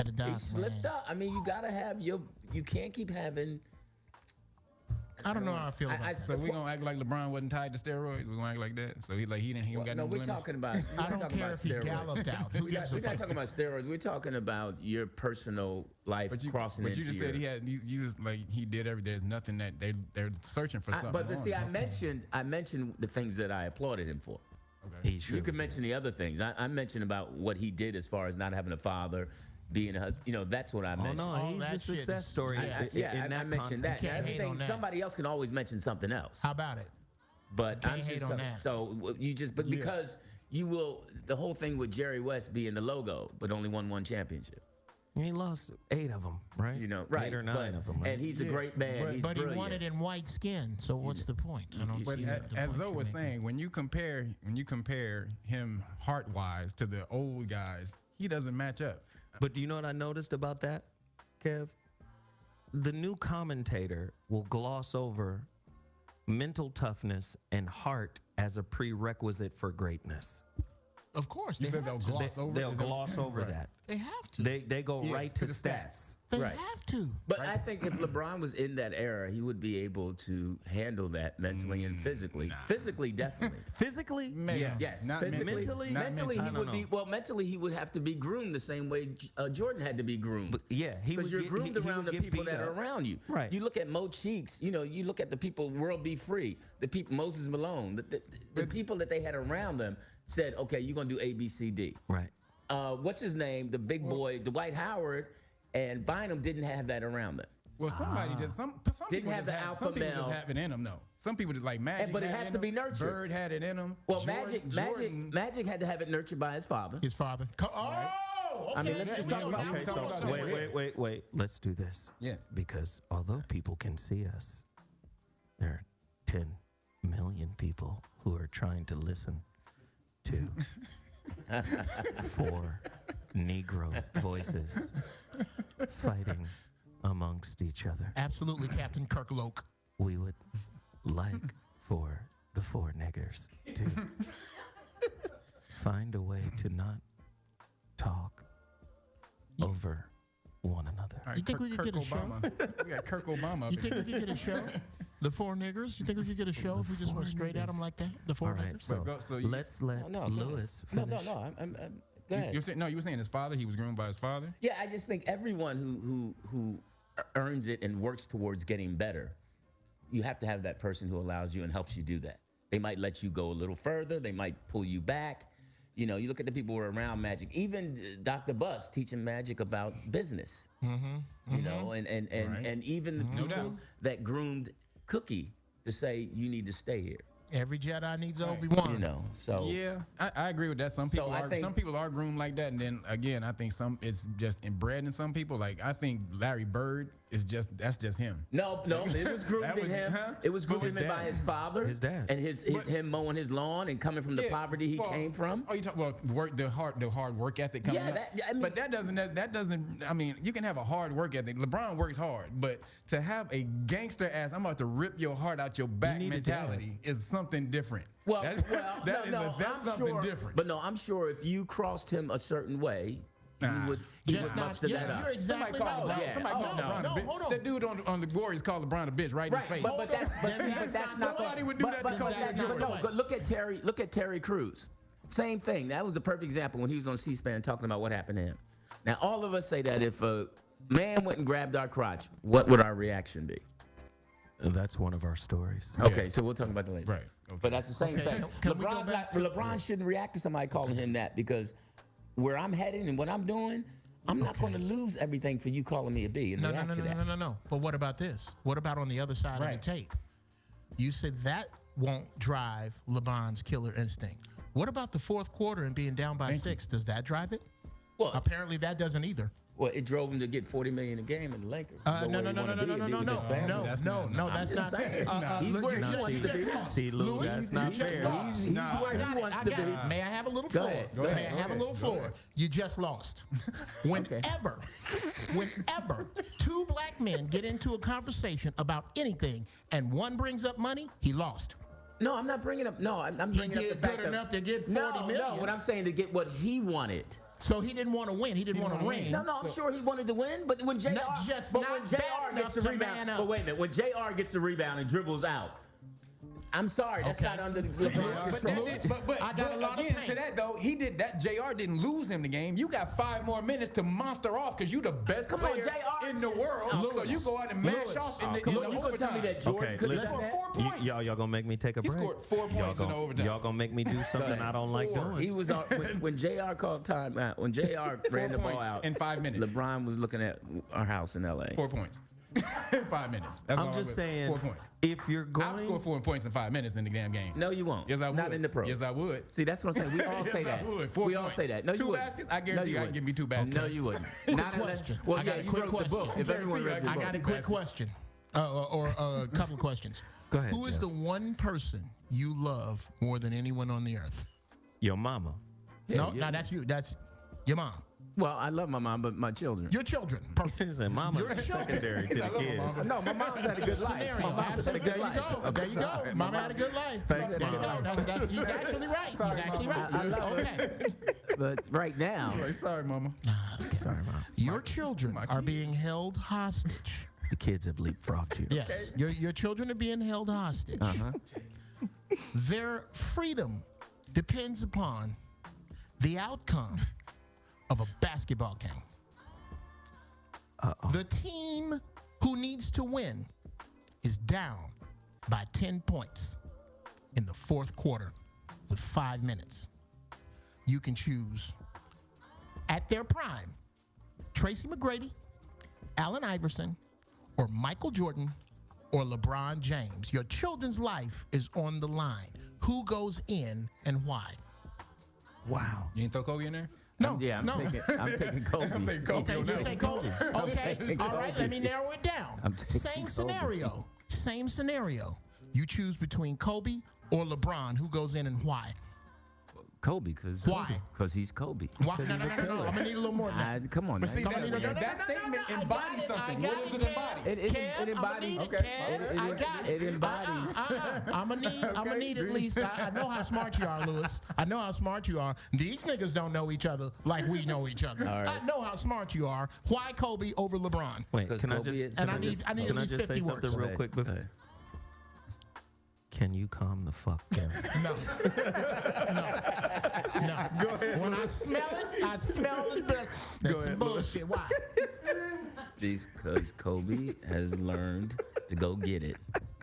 The doc, he slipped up. I mean, you gotta have you can't keep having. I don't know how I feel about that. So we gonna act like LeBron wasn't tied to steroids? We gonna act like that? So he didn't got no we're blemish? talking about. I don't care if he galloped out. Who gives a We're not fuck? talking about steroids. We're talking about your personal life crossing But into you just your. said he had. You just like he did everything. There's nothing that they're searching for something. But see, wrong. I mentioned the things that I applauded him for. He should. You can mention the other things. I mentioned about what he did as far as not having a father, being a husband. That's what I mentioned. Oh no, All he's that a shit success is- story. I mentioned that. You can't hate on that. Somebody else can always mention something else. How about it? But Can't I'm hate just on that. so you just because you will the whole thing with Jerry West being the logo, but only won one championship. He lost 8 of them, right? Right? 8 or 9 of them. Right? And he's a great man. He's But he brilliant. won it in white skin. So what's the point? I don't But see the as point Zoe you're was making. saying, when you compare him heart wise to the old guys, he doesn't match up. But do you know what I noticed about that, Kev? The new commentator will gloss over mental toughness and heart as a prerequisite for greatness. Of course, You they said have they'll to. gloss over. They'll Is that- gloss over Right. that. They have to. They go right to the stats. They Right. have to. But I think if LeBron was in that era, he would be able to handle that mentally and physically. Physically, definitely. Physically, Yes, Not physically. mentally? Mentally, I he don't would know. be. Well, mentally, he would have to be groomed the same way Jordan had to be groomed. But yeah, he would Because you're get, groomed he around would the get people beat that are up. around you. Right. You look at Mo Cheeks. You look at the people. World Be Free. The people. Moses Malone. The people that they had around them said, "Okay, you're gonna do A, B, C, D." Right. What's his name? The big boy, Dwight Howard, and Bynum didn't have that around them. Well, somebody just some Didn't people have just the alpha some people male. just have it in them though. Some people just like Magic, but it had has in to be them. nurtured. Bird had it in him. Well, Jordan, Magic had to have it nurtured by his father. His father. Okay. I mean, let's just talk about. Okay, so Wait. Let's do this. Yeah. Because although people can see us, there are 10 million people who are trying to listen to 4 Negro voices fighting amongst each other. Absolutely, Captain Kirkloke. We would like for the 4 niggers to find a way to not talk over one another. All right, You think we could get a show? Obama. We got Kirk Obama up You in think here. we could get a show? The 4 niggers? You think we could get a show if we just went straight at them like that? The 4 All right, niggers? so, So you- let's let No, Lewis No, finish. no. I'm go ahead. You were saying his father. He was groomed by his father. Yeah, I just think everyone who earns it and works towards getting better, you have to have that person who allows you and helps you do that. They might let you go a little further. They might pull you back. You look at the people who are around Magic. Even Dr. Buss teaching Magic about business. And even the people doubt. that groomed Cookie to say you need to stay here. Every Jedi needs Obi-Wan. You know, so Yeah, I agree with that. Some So people I are think- some people are groomed like that, and then again, I think it's just inbred in some people. Like I think Larry Bird is that's just him. No, it was groomed That in was- him. huh? It was groomed His in by dad. his father, His dad. and him mowing his lawn and coming from the Yeah, poverty he well, came from. Oh, you talk the hard work ethic coming Yeah, up. I mean- but that doesn't. I mean, you can have a hard work ethic. LeBron works hard, but to have a gangster ass, I'm about to rip your heart out your back need a dad. mentality is something different. Well, that's I'm something sure, different. But no, I'm sure if you crossed him a certain way, he Nah. would Just not. muster that Yeah, up. you're exactly Somebody called right. LeBron, yeah. somebody called Oh, LeBron no, a bitch. hold on. That dude on the Warriors called LeBron a bitch right in his face. But that's not Nobody would do that to Kobe Jordan. But look at Terry Crews. Same thing. That was a perfect example when he was on C-SPAN talking about what happened to him. Now all of us say that if a man went and grabbed our crotch, what would our reaction be? That's one of our stories. Okay, so we'll talk about that later. Right. Okay. But that's the same Okay, thing. can we go back to- LeBron shouldn't react to somebody calling him that because where I'm heading and what I'm doing, I'm not going to lose everything for you calling me a B and No. react to that. No. But what about this? What about on the other side of the tape? You said that won't drive LeBron's killer instinct. What about the fourth quarter and being down by 6? Does that drive it? Well, Apparently that doesn't either. well, it drove him to get $40 million a game in the Lakers. No, Go where he wanna be and be with his family. That's no, not- that's I'm just not. saying. He's look, where you he just- wants you to just be. lost. See, Lou, Louis, that's you not just fair. lost. He's where he wants to be. May I have a little Go floor? ahead, May I ahead, have a go little ahead, floor? go ahead. You just lost. Whenever two black men get into a conversation about anything and one brings up money, he lost. No, I'm not bringing up. No, I'm bringing up did the fact good of- enough to get No, 40 million. No, what I'm saying to get what he wanted. So he didn't want to win. He didn't want to ring. No, I'm sure he wanted to win, but when JR, Not just but not when bad JR enough gets the to rebound, man up. but wait a minute, when JR gets the rebound and dribbles out, I'm sorry, that's Okay. not under the But, LeBron's control. but I got a lot of again, pain. to that though, he did that. JR didn't lose him the game. You got 5 more minutes to monster off because you the best Come on, player JR. in the world. So you go out and mash off in the, Come in on, the you gonna tell me overtime. that Jordan Okay, could have listen. done Scored that? 4 points. Y'all gonna make me take a He break? scored 4 points in the overtime. Y'all gonna make me do something I don't like 4. doing. He was on when JR called time out. When JR ran the ball points out in 5 minutes. LeBron was looking at our house in LA. 4 points in 5 minutes. That's all I'm I just would- saying, 4 points. if you're I'll score going, 4 points in 5 minutes in the damn game. No, you won't. Yes, I would. Not in the pros. Yes, I would. See, that's what I'm saying. We all Yes, say I that. would. 4 We all points. say that. No, you 2 wouldn't. baskets? I guarantee you I can give me 2 baskets. No, you wouldn't. Not unless. question. Well, I yeah, got a you quick wrote the book. question. If everyone read the I book. got a quick question, or a couple of questions. Go ahead, Who is Jeff. the one person you love more than anyone on the earth? your mama. No, yeah. that's you. That's your mom. Well, I love my mom, but my children. Your children. Perfect. He said, mama's secondary to the kids. No, my mom's had a good life. Scenario. My mom's had a There good you life. go. There you go. Mama had a good life. Thanks, There you Mom. go. He's actually right. He's actually right. I love Okay. But right now, Sorry, mama. Sorry, mom. Your children are being held hostage. The kids have leapfrogged you. Yes. Your children are being held hostage. Their freedom depends upon the outcome of a basketball game. The team who needs to win is down by 10 points in the fourth quarter with 5 minutes. You can choose at their prime Tracy McGrady, Allen Iverson, or Michael Jordan, or LeBron James. Your children's life is on the line. Who goes in and why? Wow. You ain't throw Kobe in there? No, yeah, I'm no. taking Kobe. I'm taking Kobe Okay, on you that take one. Kobe. Okay, taking all right. Kobe. Let me narrow it down. I'm taking Same Kobe. scenario. Same scenario. You choose between Kobe or LeBron. Who goes in and why? Kobe, because Why? Because he's Kobe. Why? No. I'm gonna need a little more than that. Come on, But see, man. Come on, no, no, no, that no, statement I embodies got it, something. I got What does it, it embody? It Kev, embodies. I'ma need it, Okay. Kev. I got it. It embodies. I'm gonna need at least. I know how smart you are, Lewis. I know how smart you are. These niggas don't know each other like we know each other. All right. I know how smart you are. Why Kobe over LeBron? Wait, Because can I Kobe just, is- can And I need can at I least just say 50 something words. real Okay. quick before? Can you calm the fuck down? No. No. Go ahead. When I smell it, but there's some bullshit. Why? Because Kobe has learned to go get it.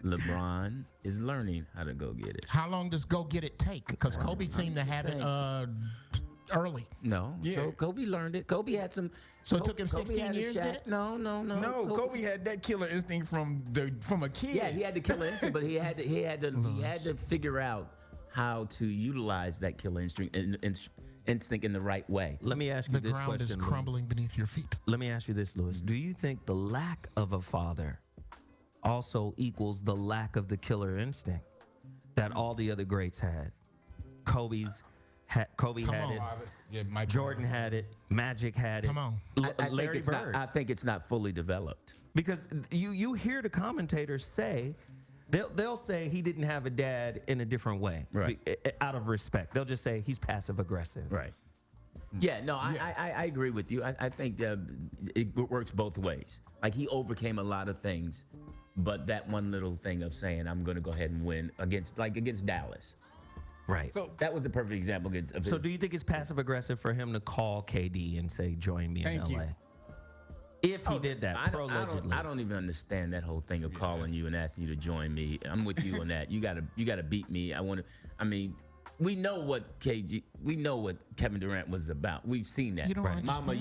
LeBron is learning how to go get it. How long does go get it take? Because Kobe seemed to have it early. No. Yeah. Kobe learned it. Kobe had some. So it took him 16 had a years, shot. did it? No. No, Kobe had that killer instinct from a kid. Yeah, he had the killer instinct, but he had to figure out how to utilize that killer instinct in the right way. Let me ask you The this ground question, is Louis. crumbling beneath your feet. Let me ask you this, Louis. Do you think the lack of a father also equals the lack of the killer instinct that all the other greats had? Kobe had on. it. Yeah, Mike Jordan had it. Magic had it. Come on. Larry Bird. I think it's not fully developed. Because you hear the commentators say, they'll say he didn't have a dad in a different way, Right. out of respect. They'll just say he's passive aggressive. Right. Yeah, no, I agree with you. I think it works both ways. Like, he overcame a lot of things, but that one little thing of saying, I'm going to go ahead and win against Dallas. Right. So That was the perfect example of So his- do you think it's passive aggressive for him to call KD and say, join me Thank in you. LA? If he did that, I allegedly. don't even understand that whole thing of calling you and asking you to join me. I'm with you on that. You gotta beat me. We know what Kevin Durant was about. We've seen that. You don't Mama, understand?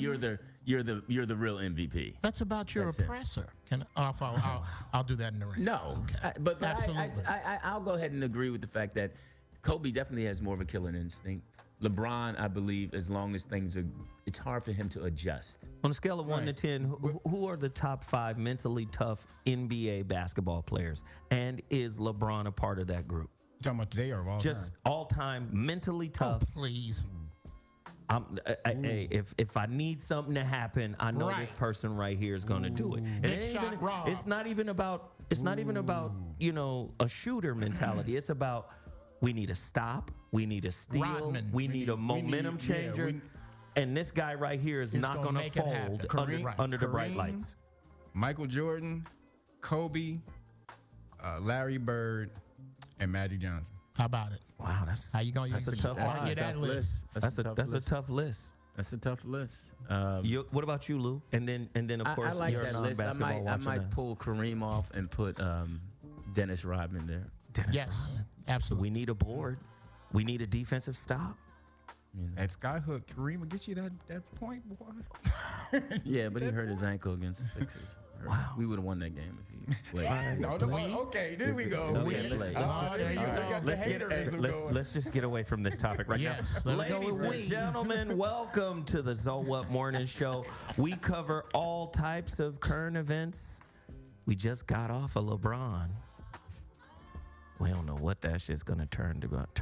you're the real MVP. That's about your That's it. oppressor. I'll do that in the ring. No, Okay. but Absolutely. I'll go ahead and agree with the fact that Kobe definitely has more of a killing instinct. LeBron, I believe, as long as it's hard for him to adjust. On a scale of 1 to 10, who are the top 5 mentally tough NBA basketball players? And is LeBron a part of that group? you talking about today or of all Just time? all time mentally tough. Please. Hey, if I need something to happen, I know this Right. person right here is going to do it. And Big it ain't shot even- Rob. it's not even about a shooter mentality. It's about we need a stop, we need a steal, Rodman. we need a momentum changer. And this guy right here is It's not gonna going to make it happen. fold Kareem- under the bright Kareem, lights. Michael Jordan, Kobe, Larry Bird, and Magic Johnson. How about it? Wow, that's How you gonna that's a use tough argue line. that list? That's a tough list. That's a tough list. What about you, Lou? And then of course I like you're that list. I non-basketball watching might us. pull Kareem off and put Dennis Rodman there. Yes, absolutely. We need a board. We need a defensive stop. At Skyhook, Kareem will get you that point, boy. Yeah, but he hurt his ankle against the Sixers. Wow. We would have won that game if he played. No, okay, there we go. Okay, play. There you got the haterism going. Let's just get away from this topic right Yes, now. let's go Ladies with and we. gentlemen, welcome to the ZOWHAT Morning Show. We cover all types of current events. We just got off of LeBron. We don't know what that shit's gonna turn out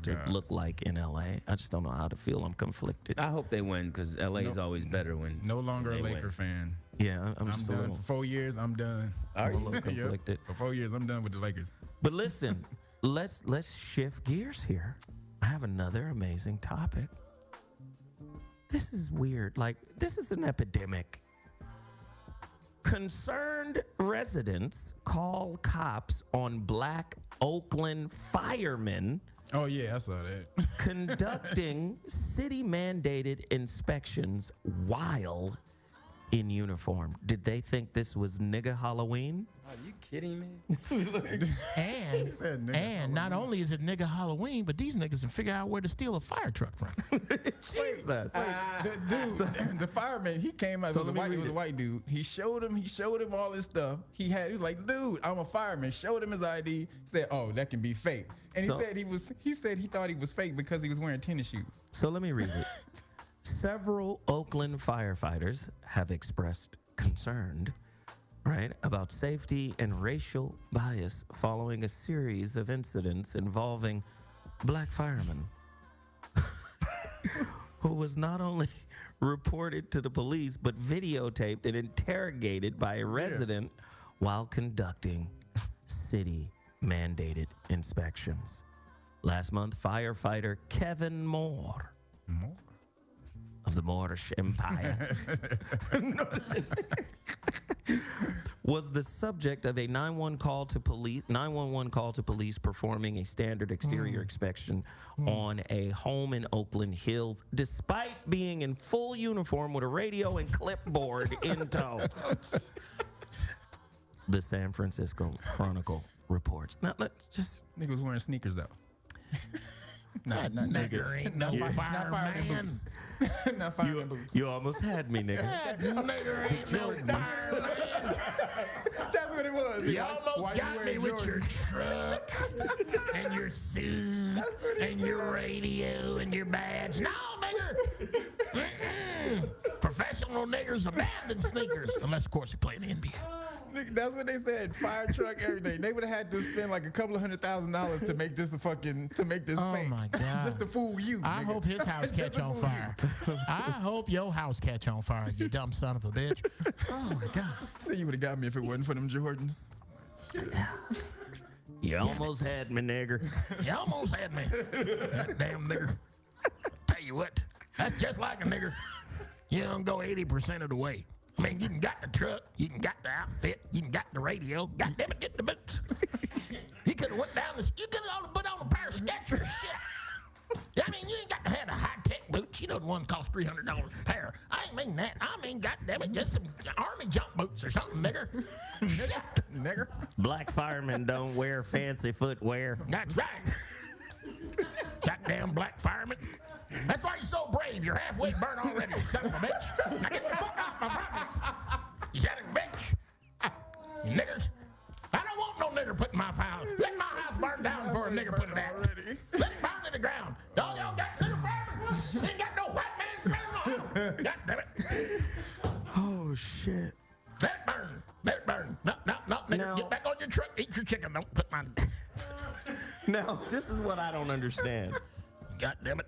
to God. look like in LA. I just don't know how to feel. I'm conflicted. I hope they win because LA is always better when. No longer a they Laker win. fan. Yeah, I'm I'm just a done. little, For 4 years, I'm done. I'm a little conflicted. For 4 years, I'm done with the Lakers. But listen, let's shift gears here. I have another amazing topic. This is weird. Like, this is an epidemic. Concerned residents call cops on black Oakland firemen Oh, yeah, I saw that. conducting city-mandated inspections while in uniform. Did they think this was nigga Halloween? Are you kidding me? And not only is it nigga Halloween, but these niggas can figure out where to steal a fire truck from. Jesus. The dude, the fireman, he came out. So It was a white dude. He showed him all his stuff. He was like, dude, I'm a fireman. Showed him his ID. Said, oh, that can be fake. And So- he said he thought he was fake because he was wearing tennis shoes. So let me read it. Several Oakland firefighters have expressed concern, right, about safety and racial bias following a series of incidents involving black firemen who was not only reported to the police but videotaped and interrogated by a resident while conducting city-mandated inspections. Last month, firefighter Kevin Moore of the Moorish Empire was the subject of a 911 call to police performing a standard exterior inspection on a home in Oakland Hills, despite being in full uniform with a radio and clipboard in tow. The San Francisco Chronicle reports. Now let's just Nigga was wearing sneakers though. That nigger ain't no fireman. boots. Not fireman boots. You almost had me, nigga. That nigger ain't no fireman. That's what it was. You almost got me with your truck and your suit and your radio and your badge. No, nigger. Professional niggers abandon sneakers. Unless, of course, you play in the NBA. That's what they said. Fire truck, everything. They would have had to spend like a couple of $100,000 to make this Oh fake. my God. Just to fool you. I hope his house catch on fire. I hope your house catch on fire, you dumb son of a bitch. Oh my God. So you would have got me if it wasn't for them Jordans. You almost had me, nigger. You almost had me. That damn nigger. Tell you what, that's just like a nigger. You don't go 80% of the way. I mean, you can got the truck, you can got the outfit, you can got the radio. God damn it, get the boots. You could have went down this. You could have put on a pair of Skechers. Shit. I mean, you ain't got to have the high-tech boots. You know the one cost $300 a pair. I ain't mean that. I mean, goddamn it, just some army jump boots or something, nigger. Nigger. Black firemen don't wear fancy footwear. That's right. Goddamn black fireman. That's why you're so brave. You're halfway burnt already, you son of a bitch. Now get the fuck off my property. You son of a bitch. You niggers. I don't want no nigger put in my house. Let my house burn down before a nigger put it out. Let it burn to the ground. Y'all got nigger farmers. You ain't got no white man. God damn it. Oh, shit. Let it burn. Let it burn. No, nigger. Now- Get back on your truck. Eat your chicken. Don't put my... Now, this is what I don't understand. God damn it.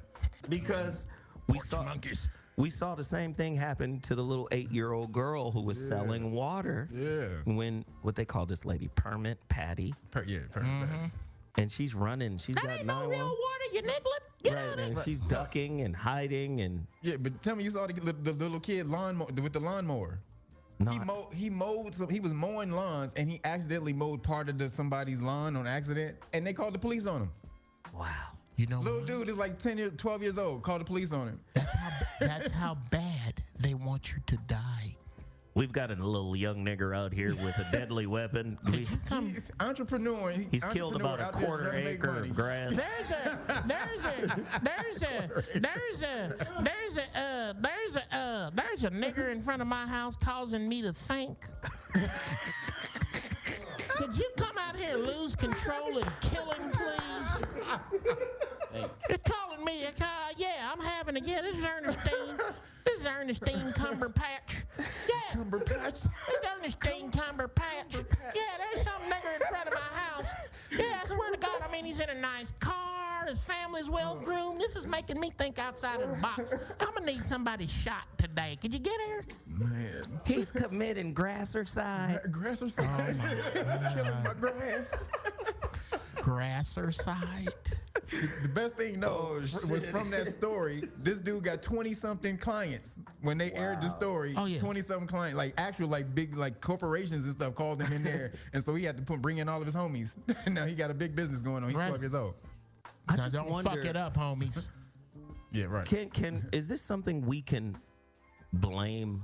Because Porch monkeys. we saw the same thing happen to the little 8-year-old girl who was selling water. Yeah. When, what they call this lady, Permit Patty. Perfect. And she's running. She's That got ain't no 911. real water, you niglet. Get out Right, of and it. she's ducking and hiding and Yeah, but tell me you saw the little kid with the lawnmower. not. He was mowing lawns and he accidentally mowed part of somebody's lawn on accident and they called the police on him. Wow. You know Little what? dude is like 12 years old. Called the police on him. That's how bad they want you to die. We've got a little young nigger out here with a deadly weapon. Could you come? He's entrepreneur. He's killed about a quarter acre of grass. There's a nigger in front of my house causing me to think. Could you come out here and lose control and kill him, please? You're calling me. Yeah, I'm having it. Yeah, this is Ernestine. This is Ernestine Cumberpatch. Yeah. Cumberpatch. This is Ernestine Cumberpatch. Yeah, there's some nigger in front of my house. Yeah, I swear to God, I mean, he's in a nice car. His family's well groomed. This is making me think outside of the box. I'm going to need somebody shot today. Could you get here? Man. He's committing grassercide. Grass or something. Killing my grass. Grassercide. The best thing, was from that story, this dude got 20-something clients when they aired the story. Oh, yeah. 20-something clients, like actual, like big, like corporations and stuff called him in there. And so he had to bring in all of his homies. Now he got a big business going on. He's Right. 12 years old. I Now, just don't wonder, fuck it up, homies. Yeah, right. is this something we can blame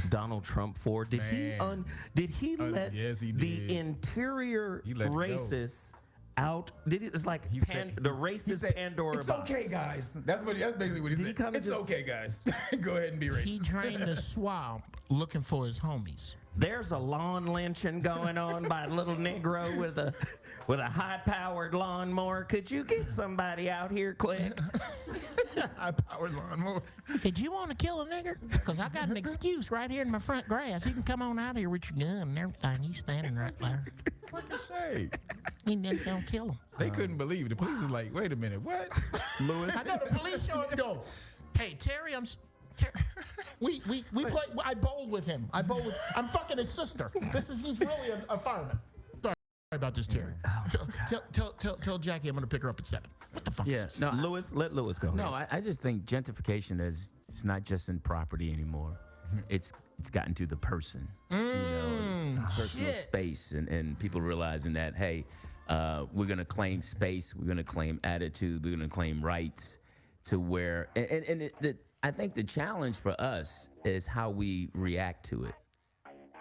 Donald Trump for? Did Man. he let yes, he the did. interior He let it go. racists out? It's like He the said- racist said, Pandora It's box. okay, guys. That's basically what he Did he said. kinda It's just- okay, guys. Go ahead and be He racist. drained the swamp looking for his homies. There's a lawn lynching going on by a little Negro with a high-powered lawnmower. Could you get somebody out here quick? High-powered lawnmower. Did you want to kill a nigger? Because I got an excuse right here in my front grass. You can come on out here with your gun and everything. He's standing right there. Like a shade. He didn't gonna kill him. They couldn't believe it. The police was like, wait a minute, what? Lewis, I know the police show up and go, hey, Terry, we play. I bowled with him. I'm fucking his sister. He's really a fireman. Sorry about this, Terry. Tell Jackie I'm gonna pick her up at 7. What the fuck? Yeah, Is this? no, let Lewis go. no. I just think gentrification it's not just in property anymore. It's gotten to the person, personal space, and people realizing that hey, we're gonna claim space, we're gonna claim attitude, we're gonna claim rights, to where I think the challenge for us is how we react to it,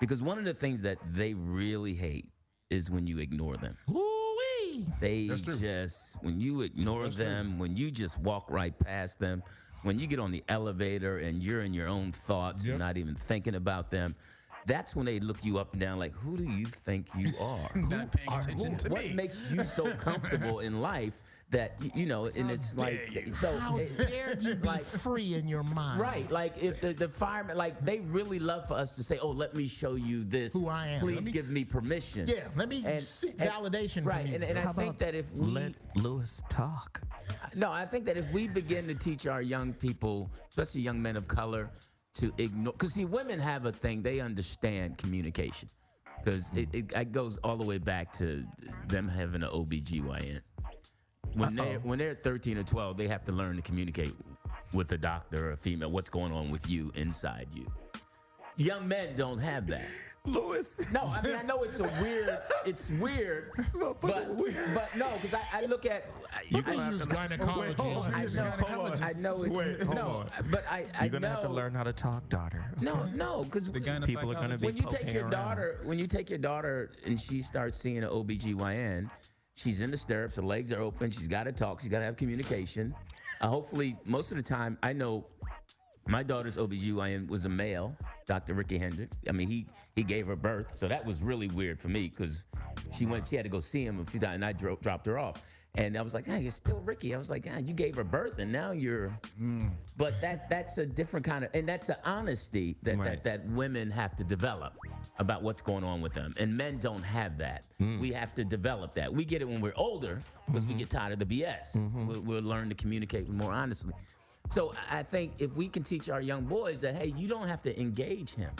because one of the things that they really hate is when you ignore them. Ooh-wee. free. They That's true. just, when you ignore them, when you just walk right past them, when you get on the elevator and you're in your own thoughts and not even thinking about them, that's when they look you up and down like, who do you think you are? Not paying attention to What me. makes you so comfortable in life that, you know, and it's like, so How dare you be free in your mind? right, like if the firemen, like they really love for us to say, oh, let me show you this. Who I am. Please Let me- give me permission. Yeah, let me seek validation Right, from you. and I How think about that if we, Let Lewis talk. no, I think that if we begin to teach our young people, especially young men of color, to ignore, because see, women have a thing, they understand communication, because it goes all the way back to them having an OBGYN. When they're 13 or 12, they have to learn to communicate with a doctor or a female, what's going on with you inside you. Young men don't have that. Lewis. No, I mean, I know it's weird, but no, because I look at, You can use gynecology. I know it's, no, but I You're gonna know, have to learn how to talk, daughter. no, because People are gonna be when you take poking your around. daughter, and she starts seeing an OBGYN, she's in the stirrups, her legs are open, she's got to talk, she's got to have communication. Hopefully, most of the time, I know my daughter's OBGYN was a male, Dr. Ricky Hendricks. I mean, he gave her birth, so that was really weird for me because she had to go see him a few times, and I dropped her off. And I was like, hey, you're still Ricky. I was like, you gave her birth, and now you're. But that's a different kind of, and that's an honesty that women have to develop about what's going on with them, and men don't have that. We have to develop that. We get it when we're older because we get tired of the BS. We'll learn to communicate more honestly. So I think if we can teach our young boys that, hey, you don't have to engage him.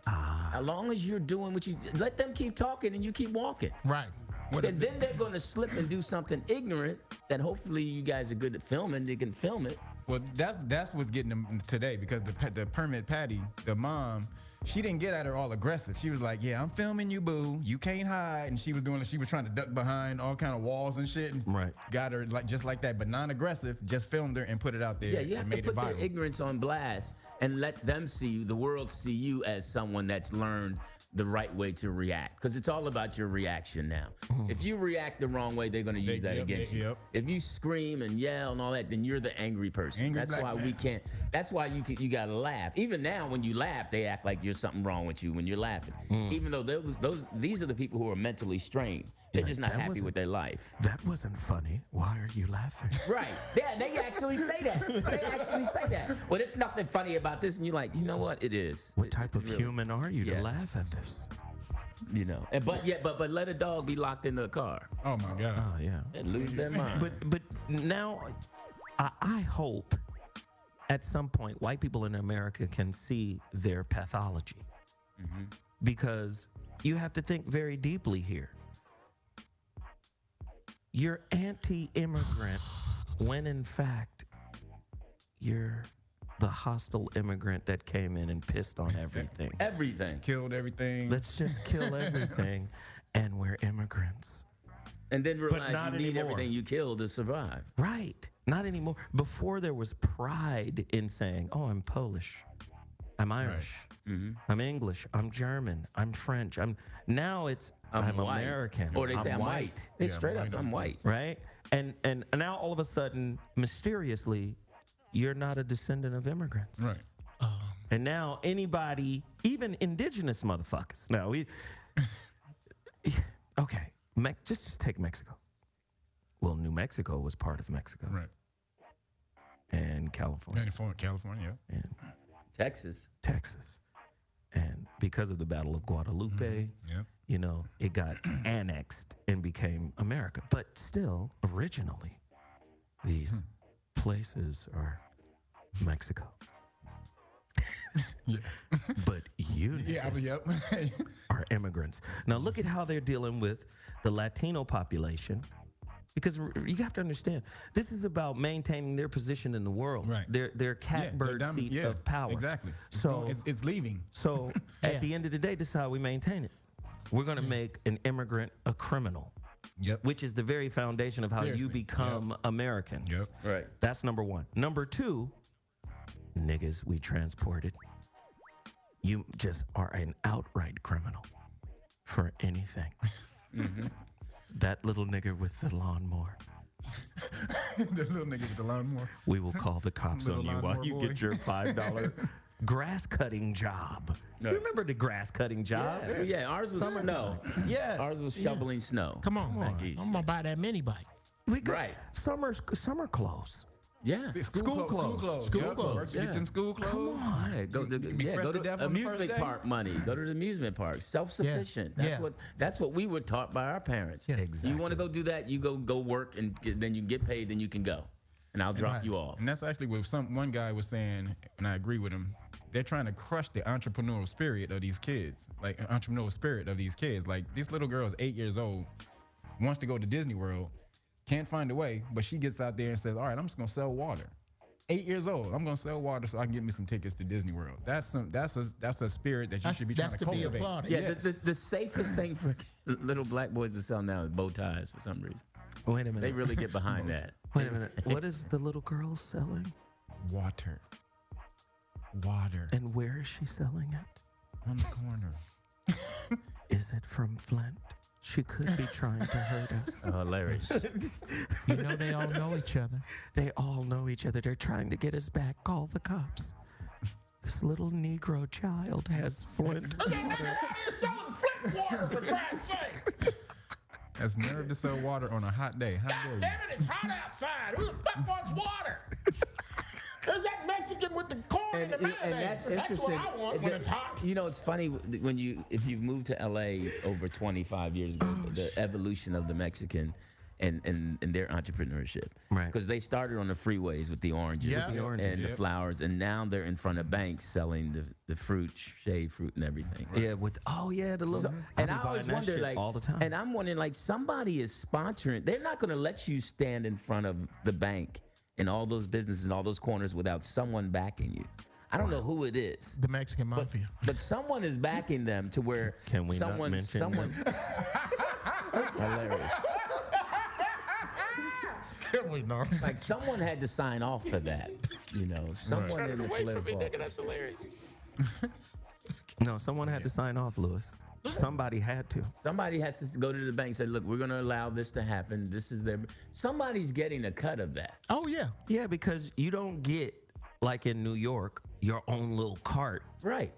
As long as you're doing what you, let them keep talking and you keep walking. Right. And then they're going to slip and do something ignorant that hopefully you guys are good at filming. They can film it. Well, that's what's getting them today because the permit Patty, the mom, she didn't get at her all aggressive. She was like, "Yeah, I'm filming you, boo. You can't hide." And she was trying to duck behind all kind of walls and shit. And Right. got her just like that, but non-aggressive. Just filmed her and put it out there. Yeah, you have and to made put it their viral. ignorance on blast and let them see you, the world see you as someone that's learned the right way to react. Because it's all about your reaction now. If you react the wrong way, they're going to use that against you. Yep. If you scream and yell and all that, then you're the angry person. Angry That's black why man. we can't. That's why you got to laugh. Even now, when you laugh, they act like there's something wrong with you when you're laughing. Even though these are the people who are mentally strained. They're just not that happy wasn't- with their life. That wasn't funny. Why are you laughing? Right. Yeah, they actually say that. They actually say that. Well, there's nothing funny about this. And you're like, you know what? It is. What type of Really. human are you Yeah. to laugh at this? You know. But let a dog be locked in the car Oh my God. Oh yeah. and lose their mind. But now, I hope at some point white people in America can see their pathology, because you have to think very deeply here. You're anti-immigrant when in fact you're the hostile immigrant that came in and pissed on everything. Everything. Killed everything. Let's just kill everything, and we're immigrants. And then realize not you need anymore. everything you kill to survive. Right. Not anymore. Before there was pride in saying, oh, I'm Polish. I'm Irish. I'm English. I'm German. I'm French. Now it's I'm white. American. Or they say I'm white. They Yeah, straight up, white. I'm white. Right? And now all of a sudden, mysteriously, you're not a descendant of immigrants. Right. And now anybody, even indigenous motherfuckers. Now okay, just take Mexico. Well, New Mexico was part of Mexico. Right. And California. California. And Texas. Texas. And because of the Battle of Guadalupe, Yep. you know, it got annexed and became America. But still, originally, these places are Mexico. Yeah. But you Yeah. niggas Yep. are immigrants. Now look at how they're dealing with the Latino population. Because you have to understand, this is about maintaining their position in the world. Right. Their catbird seat of power. Exactly. So it's leaving. So at the end of the day, this is how we maintain it. We're going to make an immigrant a criminal, Yep. which is the very foundation of how you Seriously. become Americans. Yep. Right. That's number one. Number two, niggas we transported. You just are an outright criminal for anything. That little nigger with the lawnmower. The little nigga with the lawnmower. We will call the cops Little on you while lawnmower you boy. get your $5 grass cutting job. No. You remember the grass cutting job? Yeah, ours was snow. Yes. Ours was shoveling snow. Come on, Back man. east. I'm gonna buy that mini bike. We got Right. summer clothes. Yeah. School clothes. School School clothes. clothes. Get them school clothes. Yeah, go to, be yeah, fresh go to to death on the first amusement day. park money. Go to the amusement park. Self-sufficient. Yeah. That's what we were taught by our parents. Yeah. Exactly. You want to go do that? You go work, and then you get paid. Then you can go, and I'll drop you off. And that's actually what one guy was saying, and I agree with him. They're trying to crush the entrepreneurial spirit of these kids. Like these little girls, 8 years old, wants to go to Disney World, can't find a way, but she gets out there and says, "All right, I'm just gonna sell water." 8 years old, I'm gonna sell water so I can get me some tickets to Disney World. That's a spirit that you should be trying That's to to be cultivate. applauded. Yeah, Yes. the safest thing for little black boys to sell now is bow ties for some reason. Wait a minute. They really get behind that. Wait a minute. What is the little girl selling? Water. And where is she selling it? On the corner. Is it from Flint? She could be trying to hurt us. Oh, hilarious. You know they all know each other. They all know each other. They're trying to get us back. Call the cops. This little Negro child has Flint water. selling Flint water for Christ's sake. That's nerve to sell water on a hot day. How dare you? Damn it, it's hot outside. Who the fuck wants water? There's that Mexican with the corn and the mayonnaise. And that's What interesting. I want when it's hot. You know, it's funny when if you've moved to LA over 25 years ago, the evolution of the Mexican and their entrepreneurship. Right. Because they started on the freeways with the oranges, Yeah. With the oranges. and the flowers, and now they're in front of banks selling the fruit, shade fruit, and everything. Yeah, the little. And be I always buying that wonder, shit like, all the time. and I'm wondering, like, somebody is sponsoring. They're not going to let you stand in front of the bank and all those businesses and all those corners without someone backing you. I don't know who it is, The Mexican mafia. but someone is backing them to where Can we not someone, mention someone. Hilarious. Can we not? Like someone had to sign off for that, you know. Someone in the political. That's hilarious. No, someone had to sign off, Lewis. Somebody had to. Somebody has to go to the bank and say, "Look, we're going to allow this to happen. This is their." Somebody's getting a cut of that. Oh, yeah. Yeah, because you don't get, like in New York, your own little cart Right.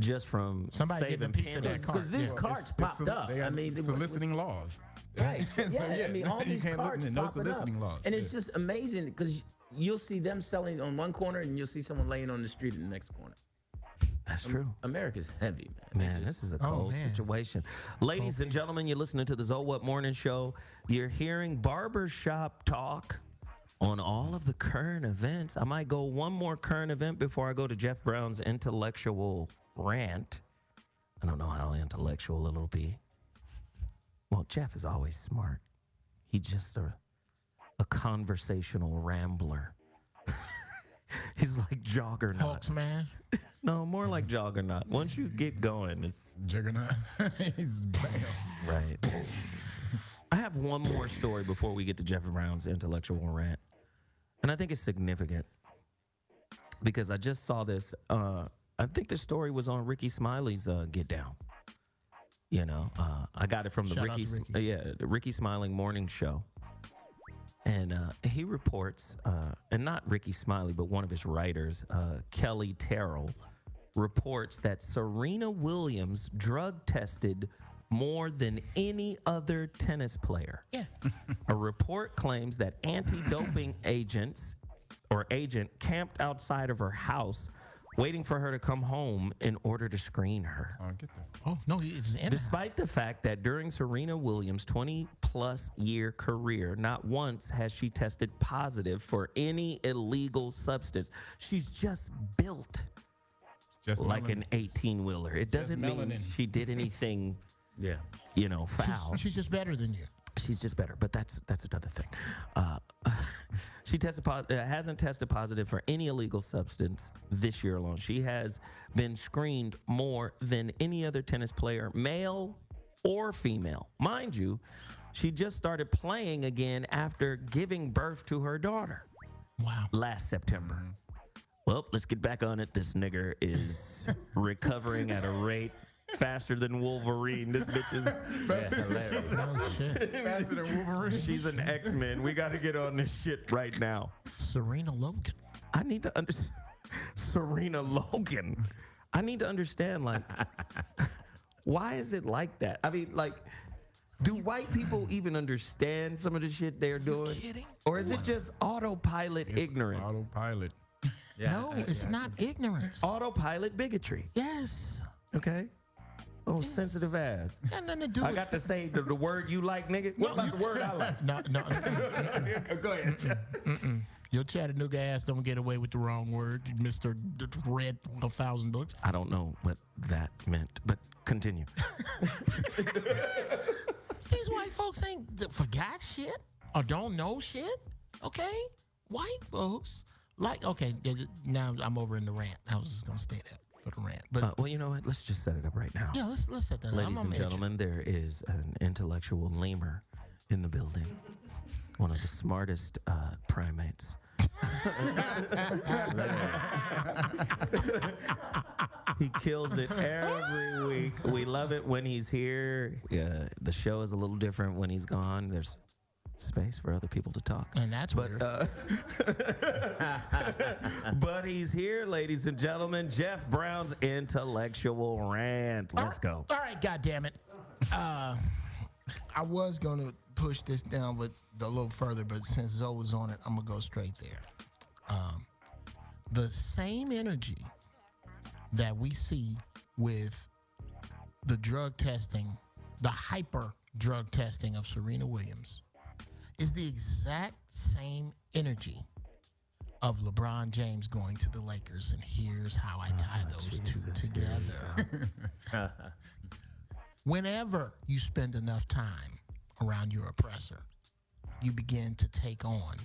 just from Somebody getting a saving piece of that pennies. cart. Because these Yeah. carts popped up. They I got mean, soliciting laws. Right. So, Yeah, I mean, all you these can't carts no popping soliciting up. laws. And it's just amazing because you'll see them selling on one corner and you'll see someone laying on the street in the next corner. That's true. America's heavy, man. Man, this is a cold man. situation. Ladies and gentlemen, you're listening to the ZOWHAT Morning Show. You're hearing barbershop talk on all of the current events. I might go one more current event before I go to Jeff Brown's intellectual rant. I don't know how intellectual it'll be. Well, Jeff is always smart. He's just a conversational rambler. He's like Juggernaut. Hulk smash. No, more like Juggernaut. Once you get going, it's Juggernaut. He's bam. right. I have one more story before we get to Jeff Brown's intellectual rant. And I think it's significant because I just saw this. I think the story was on Ricky Smiley's Get Down. You know, I got it from the Shout out to Ricky. the Ricky Smiling Morning Show. And he reports, and not Ricky Smiley, but one of his writers, Kelly Terrell, reports that Serena Williams drug tested more than any other tennis player. Yeah. A report claims that anti-doping agent camped outside of her house waiting for her to come home in order to screen her. Oh, get that. Oh, no, it's in Despite the fact that during Serena Williams' 20-plus year career, not once has she tested positive for any illegal substance. She's just built Just like melanin. an 18-wheeler. It doesn't mean melanin. she did anything, Yeah. foul. She's just better than you. She's just better, but that's another thing. She hasn't tested positive for any illegal substance this year alone. She has been screened more than any other tennis player, male or female. Mind you, she just started playing again after giving birth to her daughter Wow. last September. Well, let's get back on it. This nigger is recovering at a rate faster than Wolverine. This bitch is hilarious. Oh, shit. Faster than Wolverine. she's an X-Men. We got to get on this shit right now. Serena Logan. I need to understand. Serena Logan. I need to understand, like, why is it like that? I mean, like, do white people even understand some of the shit they're doing? kidding? Or is it just autopilot ignorance? Autopilot. No, it's not ignorance. Autopilot bigotry. Yes. Okay. Oh, sensitive ass. Got nothing to do I with got to say the word you like, nigga. What about the word I like? No. Go ahead. Your Chattanooga ass don't get away with the wrong word, Mr. Read 1,000 books. I don't know what that meant, but continue. These white folks ain't forgot shit or don't know shit, okay? White folks, like, okay, now I'm over in the rant. I was just going to stay there for the rant. But Well, you know what? Let's just set it up right now. yeah, let's set that up. Ladies and gentlemen, there is an intellectual lemur in the building. One of the smartest primates. He kills it every week. We love it when he's here. The show is a little different when he's gone. There's space for other people to talk. And that's weird. But he's here, ladies and gentlemen. Jeff Brown's intellectual rant. Let's go. All right, goddammit. I was going to push this down with a little further, but since Zoe was on it, I'm going to go straight there. The same energy that we see with the drug testing, the hyper drug testing of Serena Williams, is the exact same energy of LeBron James going to the Lakers. And here's how I tie those two together. Whenever you spend enough time around your oppressor, you begin to take on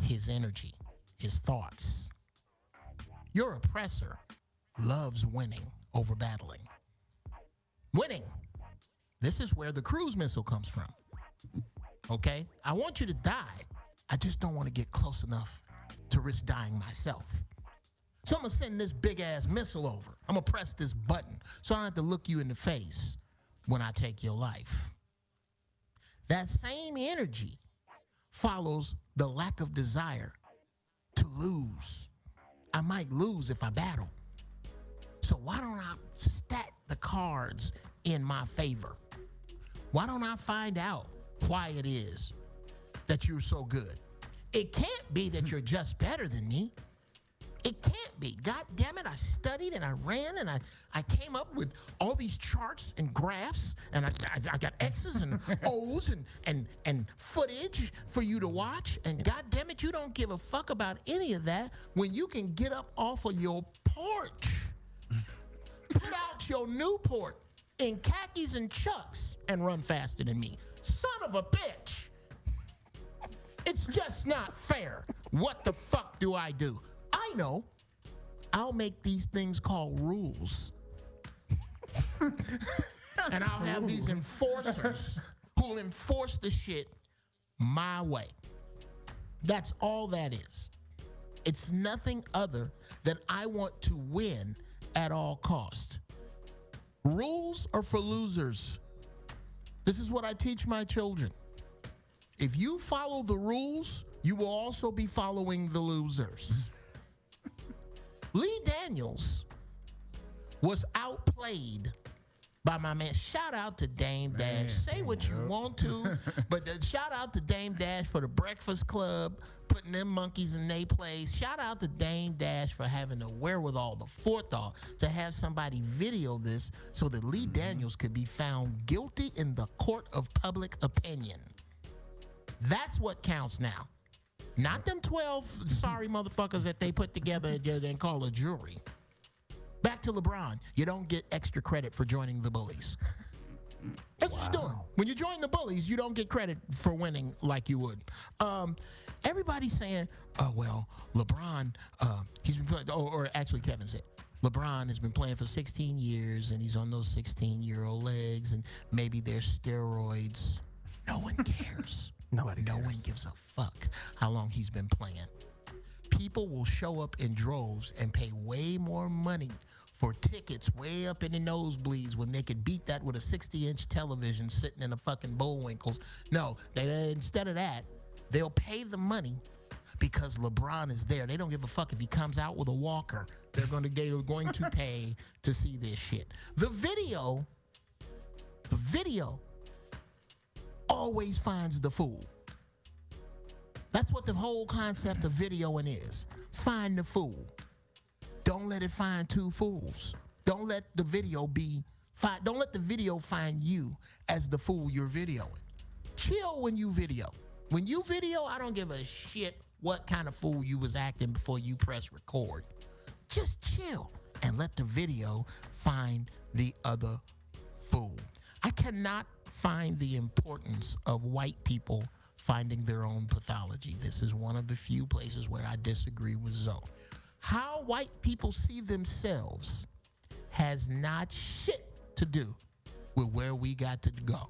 his energy, his thoughts. Your oppressor loves winning over battling. Winning. This is where the cruise missile comes from. Okay? I want you to die. I just don't want to get close enough to risk dying myself. So I'm going to send this big-ass missile over. I'm going to press this button so I don't have to look you in the face when I take your life. That same energy follows the lack of desire to lose. I might lose if I battle. So why don't I stack the cards in my favor? Why don't I find out why it is that you're so good? It can't be that you're just better than me. It can't be. God damn it, I studied and I ran and I came up with all these charts and graphs and I got X's and O's and footage for you to watch. And God damn it, you don't give a fuck about any of that when you can get up off of your porch, put out your Newport in khakis and chucks and run faster than me. Son of a bitch. It's just not fair. What the fuck do I do? I know. I'll make these things called rules. And I'll have these enforcers who'll enforce the shit my way. That's all that is. It's nothing other than I want to win at all cost. Rules are for losers. This is what I teach my children. If you follow the rules, you will also be following the losers. Lee Daniels was outplayed by my man. Shout out to Dame Dash. Say what you want to, but shout out to Dame Dash for the Breakfast Club, putting them monkeys in their place. Shout out to Dame Dash for having the wherewithal, the forethought to have somebody video this so that Lee Daniels could be found guilty in the court of public opinion. That's what counts now. Not them 12 sorry motherfuckers that they put together and call a jury. Back to LeBron. You don't get extra credit for joining the bullies. That's what you're doing. When you join the bullies, you don't get credit for winning like you would. Everybody's saying, oh, well, LeBron, he's been playing, or actually Kevin said, LeBron has been playing for 16 years and he's on those 16-year-old legs and maybe they're steroids. No one cares. Nobody cares. No one gives a fuck how long he's been playing. People will show up in droves and pay way more money for tickets way up in the nosebleeds when they could beat that with a 60-inch television sitting in a fucking Bullwinkles. No, instead of that, they'll pay the money because LeBron is there. They don't give a fuck if he comes out with a walker. They're going to pay to see this shit. The video always finds the fool. That's what the whole concept of videoing is. Find the fool. Don't let it find two fools. Don't let the video find you as the fool you're videoing. Chill when you video. When you video, I don't give a shit what kind of fool you was acting before you press record. Just chill and let the video find the other fool. I cannot find the importance of white people finding their own pathology. This is one of the few places where I disagree with Zoe. How white people see themselves has not shit to do with where we got to go.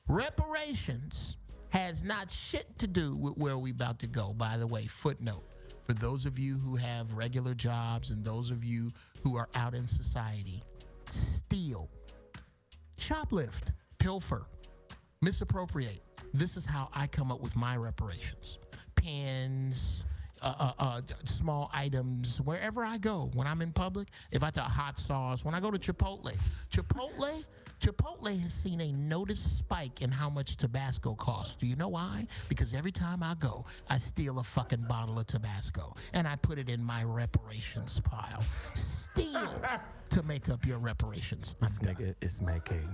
Reparations has not shit to do with where we about to go. By the way, footnote, for those of you who have regular jobs and those of you who are out in society, steal, shoplift, pilfer, misappropriate. This is how I come up with my reparations. Pens, small items, wherever I go. When I'm in public, if I take hot sauce, when I go to Chipotle has seen a noticed spike in how much Tabasco costs. Do you know why? Because every time I go, I steal a fucking bottle of Tabasco and I put it in my reparations pile. Steal to make up your reparations. This nigga is making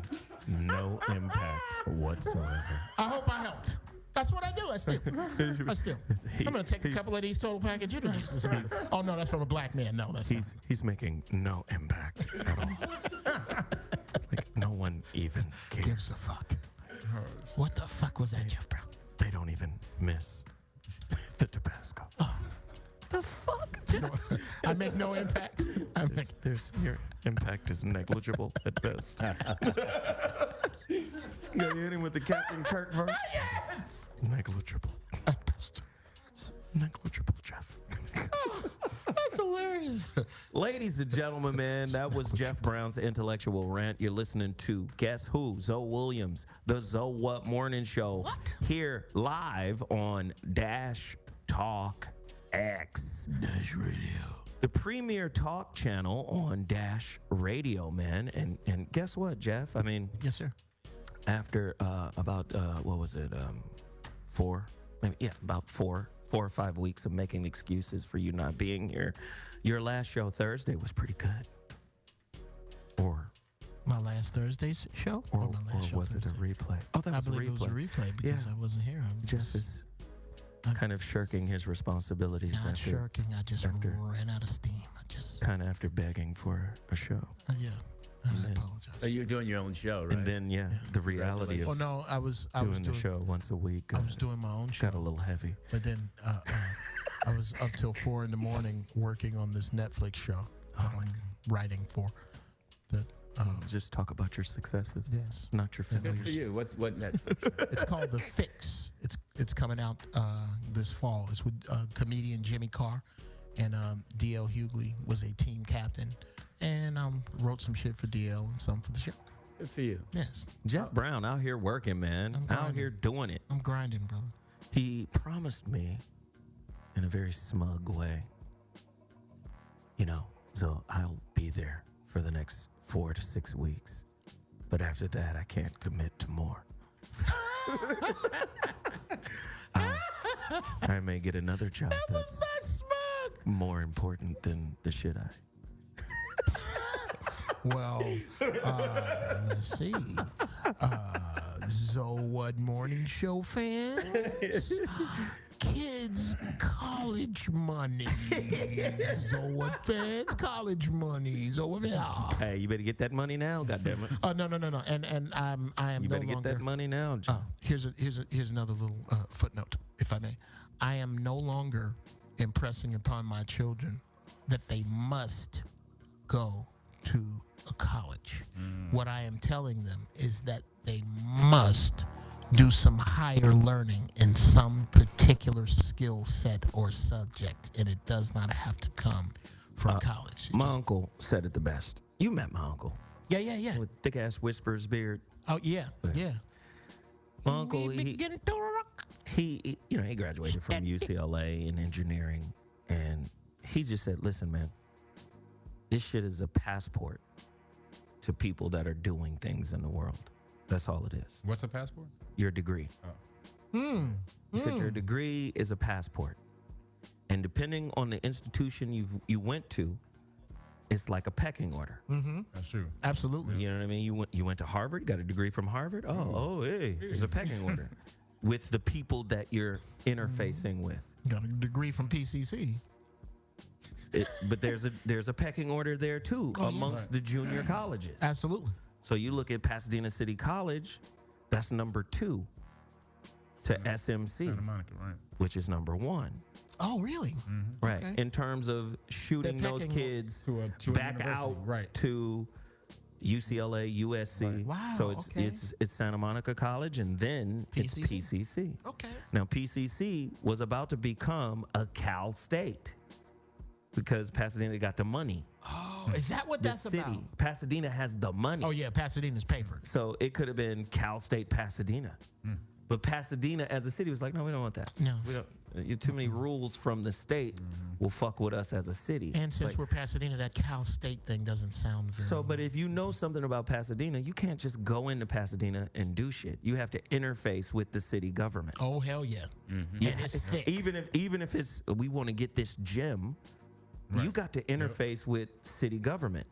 no impact whatsoever. I hope I helped. That's what I do. I steal. I'm gonna take a couple of these total package juices. Oh no, that's from a black man. No, that's he's making no impact at all. Like no one even cares. Gives a fuck. What the fuck was that, Jeff Brown? They don't even miss the Tabasco. Oh. The fuck? I make no impact. Your impact is negligible at best. You gotta hit him with the Captain Kirk verse. Yes! Negligible at best. It's negligible, Jeff. That's hilarious. Ladies and gentlemen, man, that was Jeff Brown's intellectual rant. You're listening to Guess Who? Zoe Williams, the Zoe What Morning Show. What? Here live on Dash Talk X. Dash Radio. The premier talk channel on Dash Radio, man. And guess what, Jeff? I mean, yes, sir. After about what was it? 4, maybe, yeah, about 4 or 5 weeks of making excuses for you not being here. Your last show Thursday was pretty good. Or my last Thursday's show? Or my last show was Thursday? it a replay? Oh, that was a replay. I believe it was a replay because I wasn't here. Jeff is kind of shirking his responsibilities. Not shirking. I just ran out of steam. Kind of after begging for a show. Yeah. And I apologize. So you're doing your own show, right? And then, the reality of I was doing the show once a week. I was doing my own show. Got a little heavy. But then I was up till 4 in the morning working on this Netflix show I'm writing for. That just talk about your successes. Yes. Not your failures. Good for you. What Netflix? It's called The Fix. It's coming out this fall. It's with comedian Jimmy Carr, and D.L. Hughley was a team captain. And wrote some shit for DL and some for the show. Good for you. Yes. Jeff Brown out here working, man. Out here doing it. I'm grinding, brother. He promised me in a very smug way, so I'll be there for the next 4 to 6 weeks. But after that, I can't commit to more. I may get another job that's not smug. More important than the shit I... Well, let's see. So what morning show fans? Kids, college money. So what fans? College money. So what? Hey, you better get that money now, goddammit. Oh no. And I am you no better longer. Get that money now. Here's another little footnote, if I may. I am no longer impressing upon my children that they must go to a college. What I am telling them is that they must do some higher learning in some particular skill set or subject, and it does not have to come from college. My uncle said it the best. You met my uncle Yeah. with thick ass whispers beard. Oh, yeah. My uncle, he graduated from UCLA in engineering, and he just said, "Listen, man, this shit is a passport to people that are doing things in the world. That's all it is. What's a passport? Your degree." He said your degree is a passport, and depending on the institution you went to, it's like a pecking order. That's true. Absolutely. You know what I mean? You went to Harvard, you got a degree from Harvard. Hey, there's a pecking order with the people that you're interfacing with. Got a degree from PCC. But there's a pecking order there too amongst the junior colleges. Absolutely. So you look at Pasadena City College, that's number 2 to SMC, Santa Monica, right? which is number 1. Oh, really? Right. Okay. In terms of shooting They're those pecking kids to a back university, out right. to UCLA, USC. Right. Wow, So it's okay. it's Santa Monica College, and then it's PCC? PCC. Okay. Now PCC was about to become a Cal State because Pasadena got the money. Oh, is that what The that's city, about? Pasadena has the money. Oh, yeah, Pasadena's paper. So it could have been Cal State Pasadena. But Pasadena as a city was like, no, we don't want that. No. We don't. Too many rules from the state will fuck with us as a city. And since Like, we're Pasadena, that Cal State thing doesn't sound very so, but if you know something about Pasadena, you can't just go into Pasadena and do shit. You have to interface with the city government. Oh, hell yeah. And it's thick. Even if it's we want to get this gym, you got to interface with city government.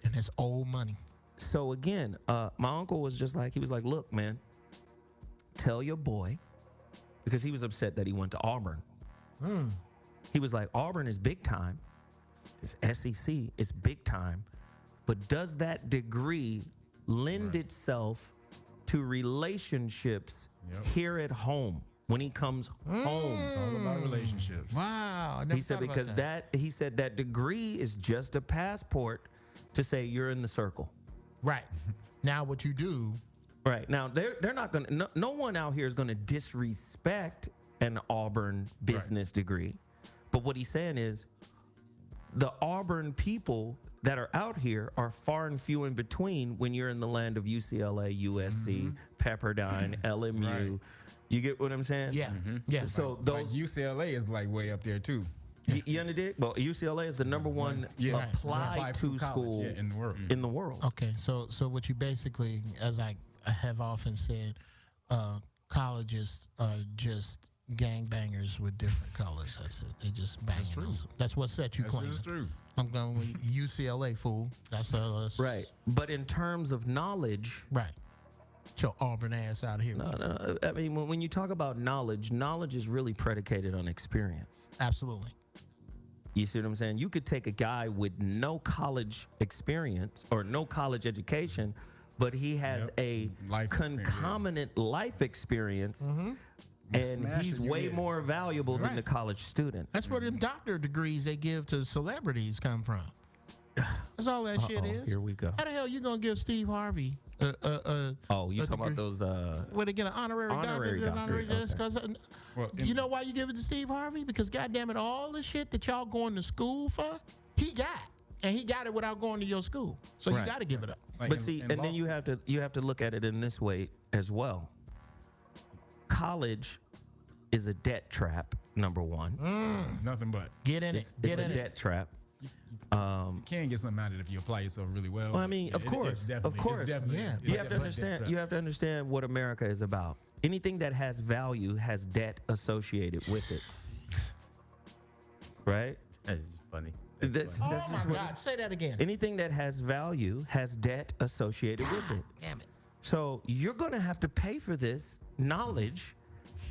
And it's old money. So again, my uncle was just like, he was like, look, man, tell your boy, because he was upset that he went to Auburn. He was like, Auburn is big time. It's SEC, it's big time. But does that degree lend itself to relationships here at home when he comes home? It's all about relationships. Wow. I never He said thought about because he said that degree is just a passport to say you're in the circle. Right. Now what you do, Right. Now they're not gonna no one out here is gonna disrespect an Auburn business degree. But what he's saying is the Auburn people that are out here are far and few in between when you're in the land of UCLA, USC, Pepperdine, LMU. Right. You get what I'm saying? yeah. Yeah. So Like those UCLA is like way up there too. you understand? Well, UCLA is the number one Yeah. applied to college, school yeah, in the world. in the world. Okay, so what you basically, as I have often said, colleges are just gangbangers with different colors. That's it. They just bang. That's what set you That's claiming. just true. I'm going with UCLA, fool. That's Right. But in terms of knowledge, Right. Get your Auburn ass out of here. no, I mean, when you talk about knowledge is really predicated on experience. Absolutely. You see what I'm saying? You could take a guy with no college experience or no college education, but he has a Life experience, yeah. concomitant life experience, and Smash he's it, you way get it. more valuable than Right. the college student. That's where them doctor degrees they give to celebrities come from. That's all that shit is. Here we go. How the hell you gonna give Steve Harvey Oh, you a talking about degree. those? Where they get an honorary Honorary doctorate? doctorate, okay. Because Well, you know why you give it to Steve Harvey? Because goddamn it, all the shit that y'all going to school for, he got, and he got it without going to your school. So Right. you got to give it up. like But in- see, in and law then you have to look at it in this way as well. College is a debt trap. Number one, nothing but. Get in it's it. Get a in it. debt trap. You can get something out of it if you apply yourself really well. Well, I mean, It- of course, it's definitely- of course. It's definitely, Yeah. it's You have to definitely a understand. debt You trap. have to understand what America is about. Anything that has value has debt associated with it. Right? That's funny. That's Oh just my what- God! Say that again. Anything that has value has debt associated with it. Damn it. So you're gonna have to pay for this knowledge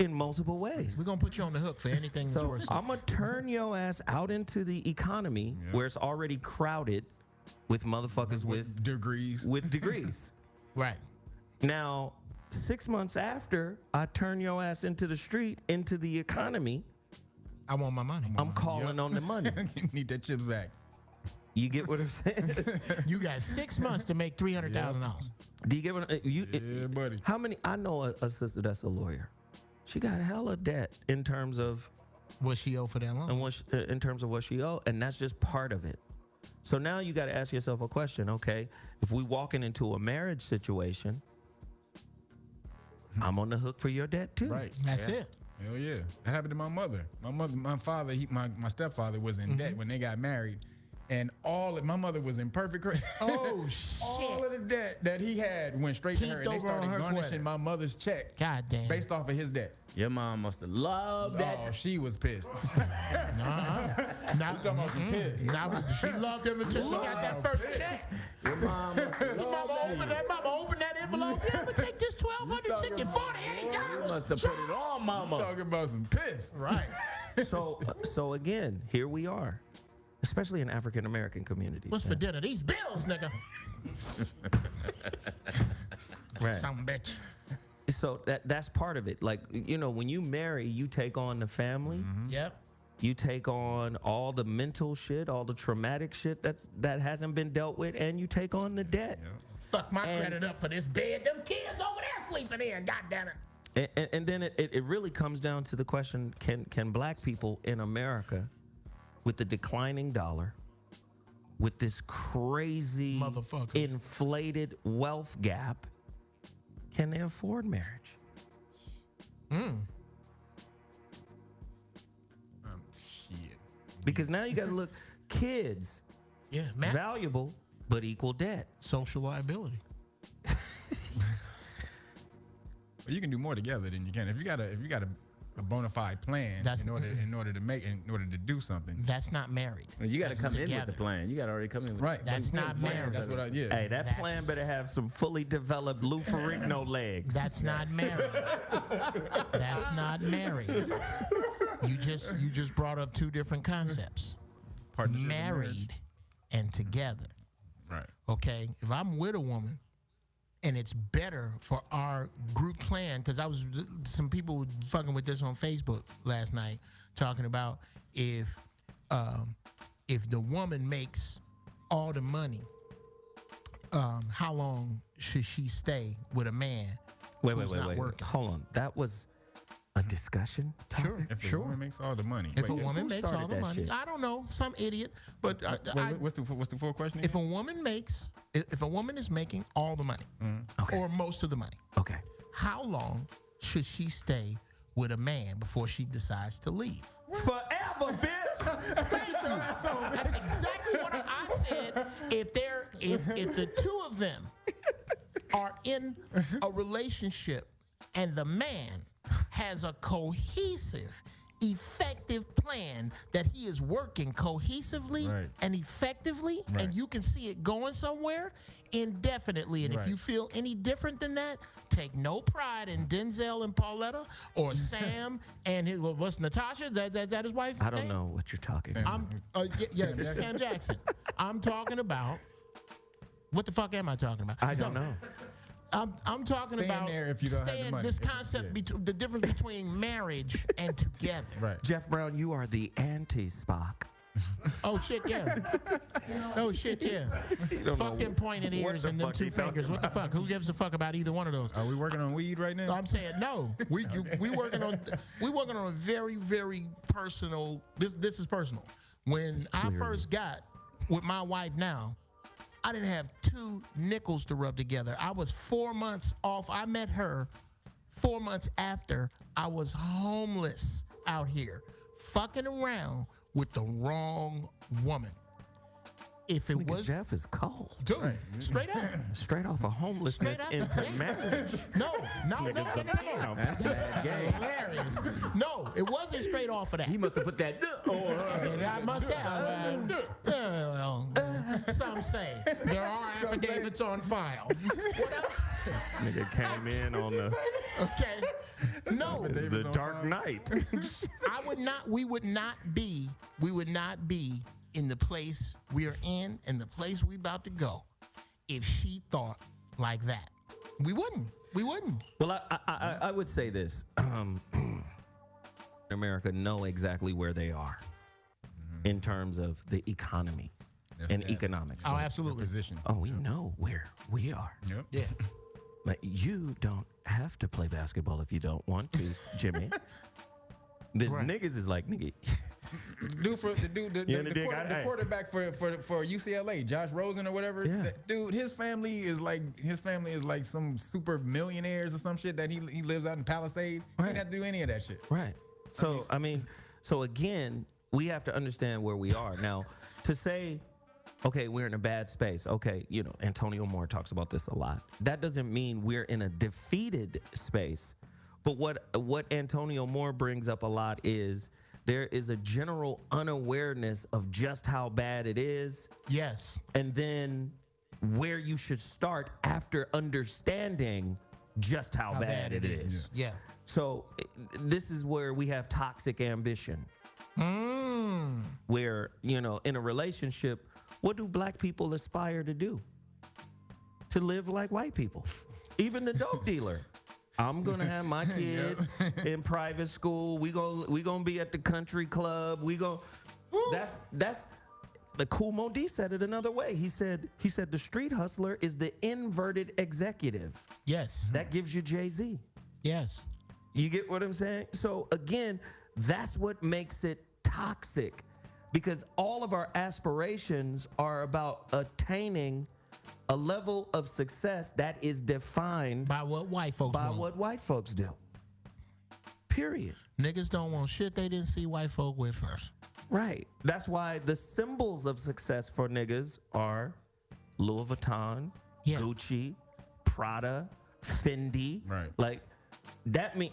in multiple ways. We're gonna put you on the hook for anything that's So worth. I'm gonna turn your ass out into the economy where it's already crowded with motherfuckers with degrees. degrees. Right. Now, 6 months after I turn your ass into the street, into the economy, I want my money. I'm calling on the money. You need that chips back. You get what I'm saying? You got 6 months to make $300,000. Do you get what Yeah, buddy. How many? I know a sister that's a lawyer. She got hella debt in terms of What she owe for that loan? and what in terms of what she owe, and that's just part of it. So now you got to ask yourself a question. Okay, if we walking into a marriage situation, I'm on the hook for your debt too. Right. That's it. Hell yeah. That happened to my mother. My father, my stepfather was in debt when they got married. And my mother was in perfect credit. Oh, shit. All of the debt that he had went straight to her. And they Peeked over on started her garnishing credit. my mother's check God damn. based off of his debt. Your mom must have loved that. Oh, she was pissed. Now, talking about some piss. now she loved him until she got that first check. Your mom. Mama opened that envelope. Yeah, I'm gonna take this $1,200 chicken, $48. Must have put it on, mama. Talking about some piss. Right. So again, here we are, especially in African American communities. What's for dinner? These bills, nigga. Right. Some bitch. So that's part of it. Like, you know, when you marry, you take on the family. Yep. You take on all the mental shit, all the traumatic shit that hasn't been dealt with, and you take on the debt. Fuck my credit up for this bed. Them kids over there sleeping in. God damn it. And then it really comes down to the question: Can black people in America, with the declining dollar, with this crazy Motherfucker. inflated wealth gap, can they afford marriage? Shit. Because now you got to look, kids, Yeah, man. valuable but equal debt. Social liability. Well, you can do more together than you can. If you got a bona fide plan That's- in order to do something. That's not married. You got to That's come in with together. the plan. You got to already come in with Right. That's not married. That's what yeah. Hey, that That's- plan better have some fully developed Lou Ferrigno legs. That's not married. That's not married. You just brought up two different concepts. Partnership and marriage. Married and together. Right. Okay? If I'm with a woman and it's better for our group plan, because some people were fucking with this on Facebook last night, talking about if the woman makes all the money, how long should she stay with a man who's not working? Hold on. That was a discussion topic? If the woman makes all the money. If a Wait, woman who makes all started the that money, shit? I don't know, some idiot. But what's the full question? if a woman is making all the money, Okay. or most of the money, Okay. how long should she stay with a man before she decides to leave? Forever, bitch. Thank you. That's exactly what I said. If the two of them are in a relationship and the man has a cohesive, effective plan that he is working cohesively Right. and effectively, Right. and you can see it going somewhere indefinitely. And if Right. you feel any different than that, take no pride in Denzel and Pauletta or Sam and what's Natasha? That his wife? I don't name? know what you're talking about. Sam Jackson. I'm talking about. What the fuck am I talking about? I don't know. I'm talking Staying about there if you don't have the staying money. this concept, the difference between marriage and together. Right. Jeff Brown, you are the anti-Spock. Oh shit, yeah. Oh shit, yeah. don't Fuck know them pointed what ears the and them fuck two he talking fingers. What the fuck? Who gives a fuck about either one of those? Are we working on weed right now? I'm saying no. We working on a very, very personal. This is personal. When I first got with my wife now, I didn't have 2 nickels to rub together. I was 4 months off. I met her 4 months after I was homeless out here, fucking around with the wrong woman. If it Nigga, was Jeff is cold. dude, straight up. Straight off of homelessness Straight up. into marriage. No. nigga's a pimp. That's bad game. Hilarious. No, it wasn't straight off of that. He must have put that. I must have. Well, some say there are affidavits on file. What else? Nigga came in on the Okay. No, Dark Knight. we would not be in the place we are in and the place we about to go if she thought like that. We wouldn't. Well, I would say this. America know exactly where they are in terms of the economy and Yes. economics. Oh, absolutely. Position. Oh, we know where we are. Yep. Yeah. But you don't have to play basketball if you don't want to, Jimmy. This Right. niggas is like, nigga. The quarterback for UCLA, Josh Rosen or whatever. Yeah. Dude, his family is like some super millionaires or some shit that he lives out in Palisades. He Right. didn't have to do any of that shit. Right. So so again, we have to understand where we are now. To say, okay, we're in a bad space. Okay, Antonio Moore talks about this a lot. That doesn't mean we're in a defeated space. But what Antonio Moore brings up a lot is there is a general unawareness of just how bad it is, Yes. and then where you should start after understanding just how bad it is. Yeah. So this is where we have toxic ambition. Where, in a relationship, what do black people aspire to do? To live like white people. Even the dope dealer. I'm gonna have my kid in private school. We gonna be at the country club. That's the Kool Moe Dee said it another way. He said the street hustler is the inverted executive. Yes. That gives you Jay-Z. Yes. You get what I'm saying? So again, that's what makes it toxic, because all of our aspirations are about attaining a level of success that is defined By what white folks by want. what white folks do. Period. Niggas don't want shit they didn't see white folk with first. Right. That's why the symbols of success for niggas are Louis Vuitton, Yeah. Gucci, Prada, Fendi. Right. Like that means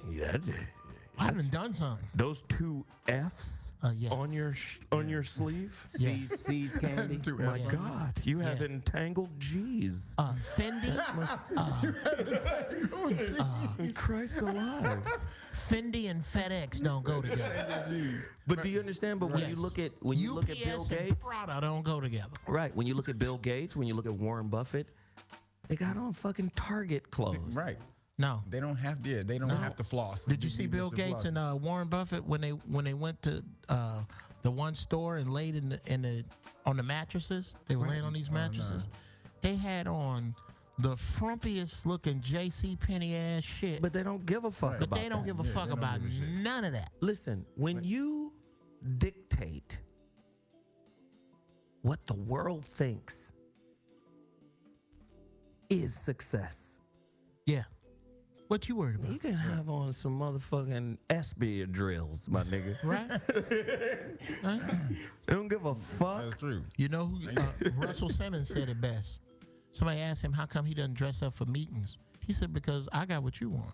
I done something. those two F's Yeah. on your sleeve. Yeah. C's candy. Two My F's. God, you have Yeah. entangled G's. Fendi, Christ alive. Fendi and FedEx don't go together. But do you understand? But when Yes. you look at Bill UPS and Gates, Prada don't go together. right? When you look at Bill Gates, when you look at Warren Buffett, they got on fucking Target clothes. Right. No. They don't have to floss. Did you see Bill Gates and Warren Buffett when they went to the one store and laid on the mattresses? They were laying on these mattresses. They had on the frumpiest looking J.C. Penney ass shit. But they don't give a fuck Right. But about they don't that. give a Yeah, fuck they don't about give a shit. none of that. Listen, when you dictate what the world thinks is success, Yeah. What you worried about? you can have on some motherfucking SB drills, my nigga. Right? They don't give a fuck. That's true. You know who Russell Simmons said it best. Somebody asked him how come he doesn't dress up for meetings. He said, because I got what you want.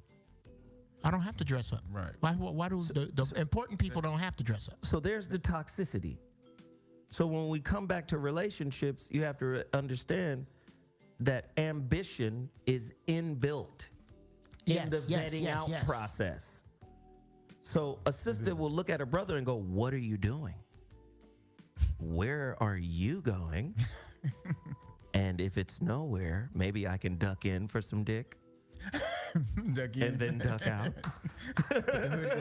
I don't have to dress up. Right. Why do the important people don't have to dress up? So there's the toxicity. So when we come back to relationships, you have to understand that ambition is inbuilt in Yes, the yes, vetting yes, out yes. process. So a sister will look at her brother and go, "What are you doing? Where are you going?" And if it's nowhere, maybe I can duck in for some dick Duck in. and then duck out. with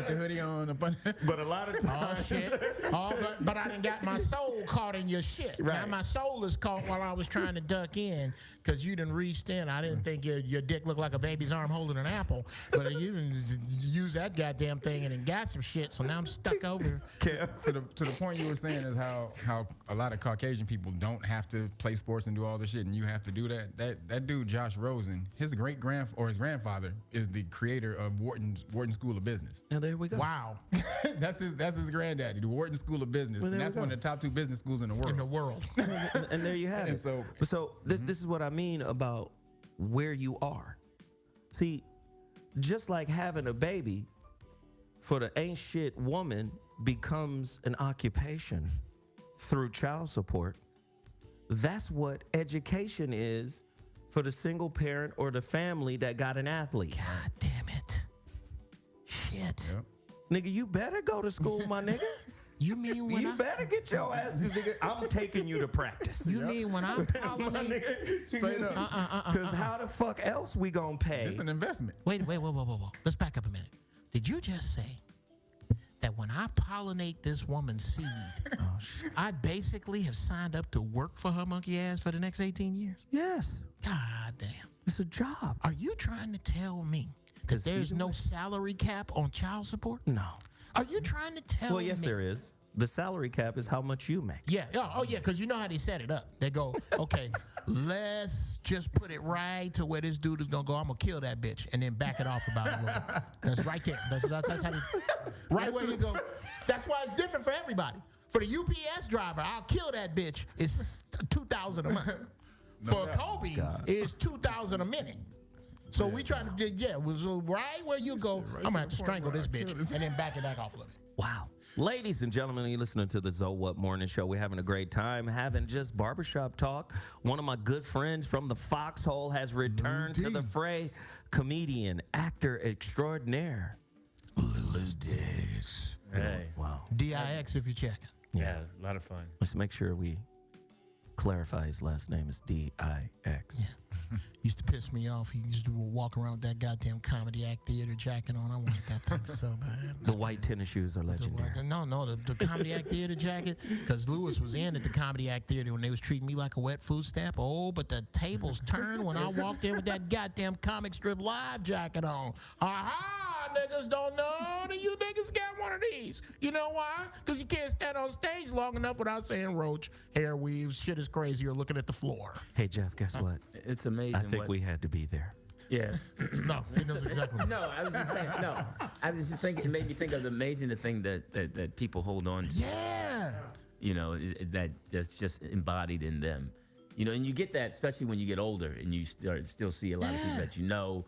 the hoodie on. But a lot of Oh times, shit! But I done got my soul caught in your shit. Now Right. my soul is caught while I was trying to duck in because you done reached in. I didn't think your dick looked like a baby's arm holding an apple, but you done use that goddamn thing and then got some shit. So now I'm stuck over. to the point you were saying is how a lot of Caucasian people don't have to play sports and do all this shit, and you have to do that. That dude Josh Rosen, his his grandfather is the creator of Wharton School of Business. now there we go. Wow, That's his granddaddy, the Wharton School of Business, Well, and there that's we one of the top 2 business schools in the world. in the world. And there you have And it. so- This is what I mean about where you are. See, just like having a baby for the ain't shit woman becomes an occupation through child support, that's what education is for the single parent or the family that got an athlete. God damn it! Shit. Yep. Nigga, you better go to school, my nigga. You mean when You better get your ass, nigga. I'm taking you to practice. you mean when I pollinate? Straight up. Because how the fuck else we gonna pay? It's an investment. Wait. Whoa. Let's back up a minute. Did you just say that when I pollinate this woman's seed, I basically have signed up to work for her monkey ass for the next 18 years? Yes, God damn. it's a job. Are you trying to tell me that 'Cause there's either no way- salary cap on child support? No. Are you trying to tell Well, yes, me? there is. The salary cap is how much you make. Yeah. Oh, yeah, because you know how they set it up. They go, okay, let's just put it right to where this dude is going to go. I'm going to kill that bitch and then back it off about it a little bit. That's right there. That's how they, right where you go. That's why it's different for everybody. For the UPS driver, I'll kill that bitch. It's $2,000 a month. For Kobe, it's $2,000 a minute. So we try to get, so right where you go, I'm going to have to strangle this bitch and then back it back off a little bit. Wow. Ladies and gentlemen, you're listening to the So What Morning Show. We're having a great time having just barbershop talk. One of my good friends from the Foxhole has returned to the fray. Comedian, actor extraordinaire, Louis DIX. Hey. Wow. DIX if you check it. Yeah, a lot of fun. Let's make sure we clarify his last name is DIX. Used to piss me off. He used to walk around with that goddamn comedy act theater jacket on. I wanted that thing so bad. The white tennis shoes are legendary. No, the comedy act theater jacket. Because Lewis was in at the comedy act theater when they was treating me like a wet food stamp. Oh, but the tables turned when I walked in with that goddamn comic strip live jacket on. Aha, niggas don't know that you niggas got one of these. You know why? Because you can't stand on stage long enough without saying roach, hair weaves, shit is crazy, or looking at the floor. Hey, Jeff, guess what? It's amazing. I think we had to be there. Yeah. No, he knows exactly. No, I was just saying. No, I was just thinking. It made me think of the amazing thing that people hold on to. Yeah. You know, that's just embodied in them. You know, and you get that especially when you get older and you still see a lot of people that you know,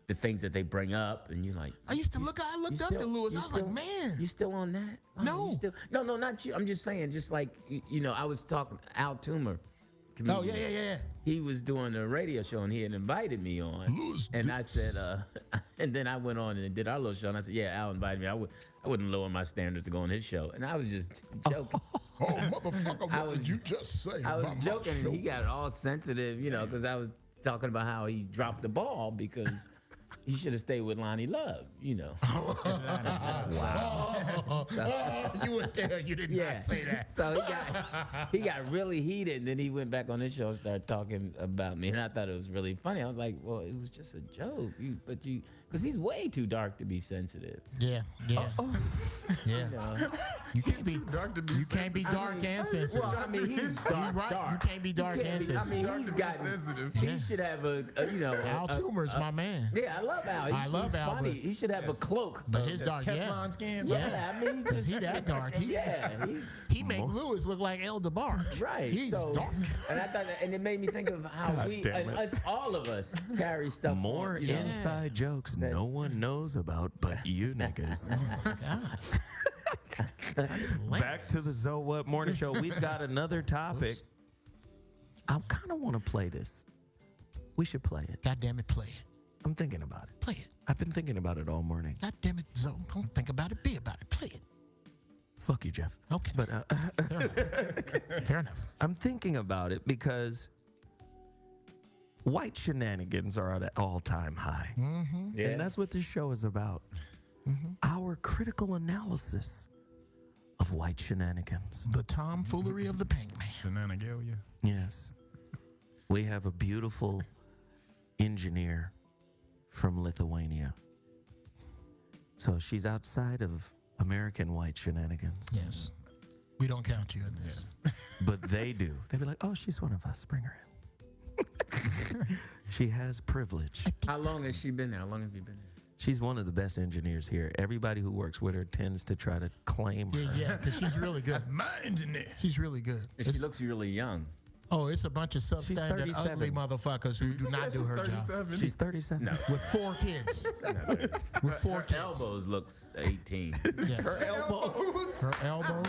the things that they bring up, and you're like. I looked up to Lewis. I was like, man. You still on that? Oh, No. You still, no, not you. I'm just saying, just like you know, I was talking Al Toomer. Oh, yeah. He was doing a radio show and he had invited me on. And I said, and then I went on and did our little show. And I said, yeah, Al invited me. I wouldn't lower my standards to go on his show. And I was just joking. Oh, motherfucker, what did you just say I was about joking. my show? And he got all sensitive, you know, because I was talking about how he dropped the ball because he should have stayed with Lonnie Love, you know. Wow. You went there. You did not say that. So he got really heated, and then he went back on his show and started talking about me, and I thought it was really funny. I was like, well, it was just a joke, because he's way too dark to be sensitive. Yeah. Yeah. You know? You can't be dark to be You can't be dark and sensitive. Well, I mean, he's dark. Right. dark. You can't be dark and sensitive. I mean, he's got sensitive. He should have a you know. Al Toomer's my man. Yeah, I love Al. I love Al, funny. but- He should have a cloak. But his dark, Teflon skin. Yeah, I mean, Because he that dark. He make Lewis look like El DeBarge. right. He's so, dark. And I thought, and it made me think of how all of us carry stuff. More on, you know? inside jokes no one knows about but you niggas. Back to the So What Morning Show. We've got another topic. I kind of want to play this. We should play it. God damn it, play it. I'm thinking about it. Play it. I've been thinking about it all morning. God damn it, Zoe. Don't think about it. Be about it. Play it. Fuck you, Jeff. Okay. But Fair enough. Fair enough. I'm thinking about it because white shenanigans are at an all-time high. Yeah. And that's what this show is about. Our critical analysis of white shenanigans. The tomfoolery of the Pink Man. Shenanigalia. Yes. We have a beautiful engineer from Lithuania. So she's outside of American white shenanigans. Yes. We don't count you in this. But they do. They'd be like, oh, she's one of us. Bring her in. She has privilege. How long has she been there? How long have you been there? She's one of the best engineers here. Everybody who works with her tends to try to claim her. Yeah, because she's really good. That's my engineer. She's really good. And she looks really young. Oh, it's a bunch of substandard, 37. ugly motherfuckers who do not do her job. 37. She's 37. No. With 4 kids. With 4 kids. Elbows looks 18. Yes. Her elbows. Her elbows.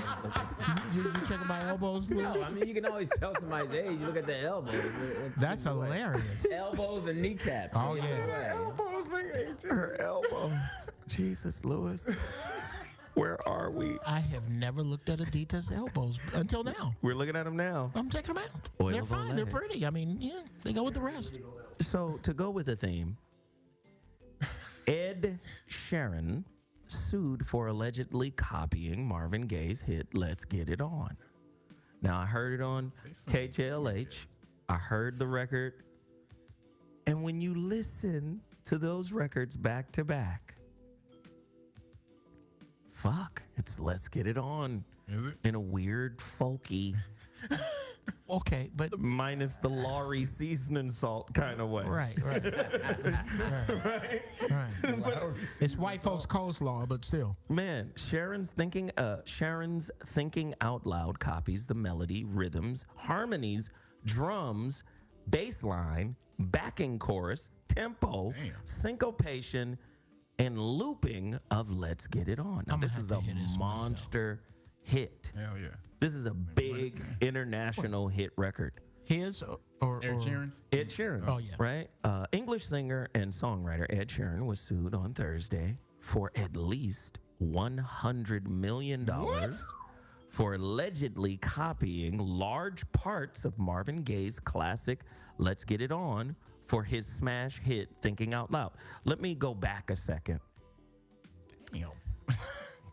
You checking my elbows, Louis? No, I mean, you can always tell somebody's age. You look at the elbows. That's hilarious. Elbows and kneecaps. Oh, yeah. Elbows like 18. Her elbows. Jesus, Lewis. Where are we? I have never looked at Adita's elbows until now. We're looking at them now. I'm checking them out. Oil They're of fine. They're Olay. pretty. I mean, yeah, they go with the rest. So, to go with the theme, Ed Sheeran sued for allegedly copying Marvin Gaye's hit Let's Get It On. Now, I heard it on KJLH. I heard the record. And when you listen to those records back to back, fuck, it's Let's Get It On. Is it? In a weird, folky, Okay, but minus the Laurie seasoning salt kind of way. right. It's white folks coleslaw, but still. Man, Sharon's Thinking Out Loud copies the melody, rhythms, harmonies, drums, bass line, backing chorus, tempo, syncopation, and looping of Let's Get It On. Now, I'ma this have is to a hear this monster hit. Hell yeah. This is a big international hit record. His or Ed Sheeran's? Ed Sheeran, Oh, yeah. right? English singer and songwriter Ed Sheeran was sued on Thursday for at least $100 million for allegedly copying large parts of Marvin Gaye's classic Let's Get It On for his smash hit Thinking Out Loud. Let me go back a second. Damn.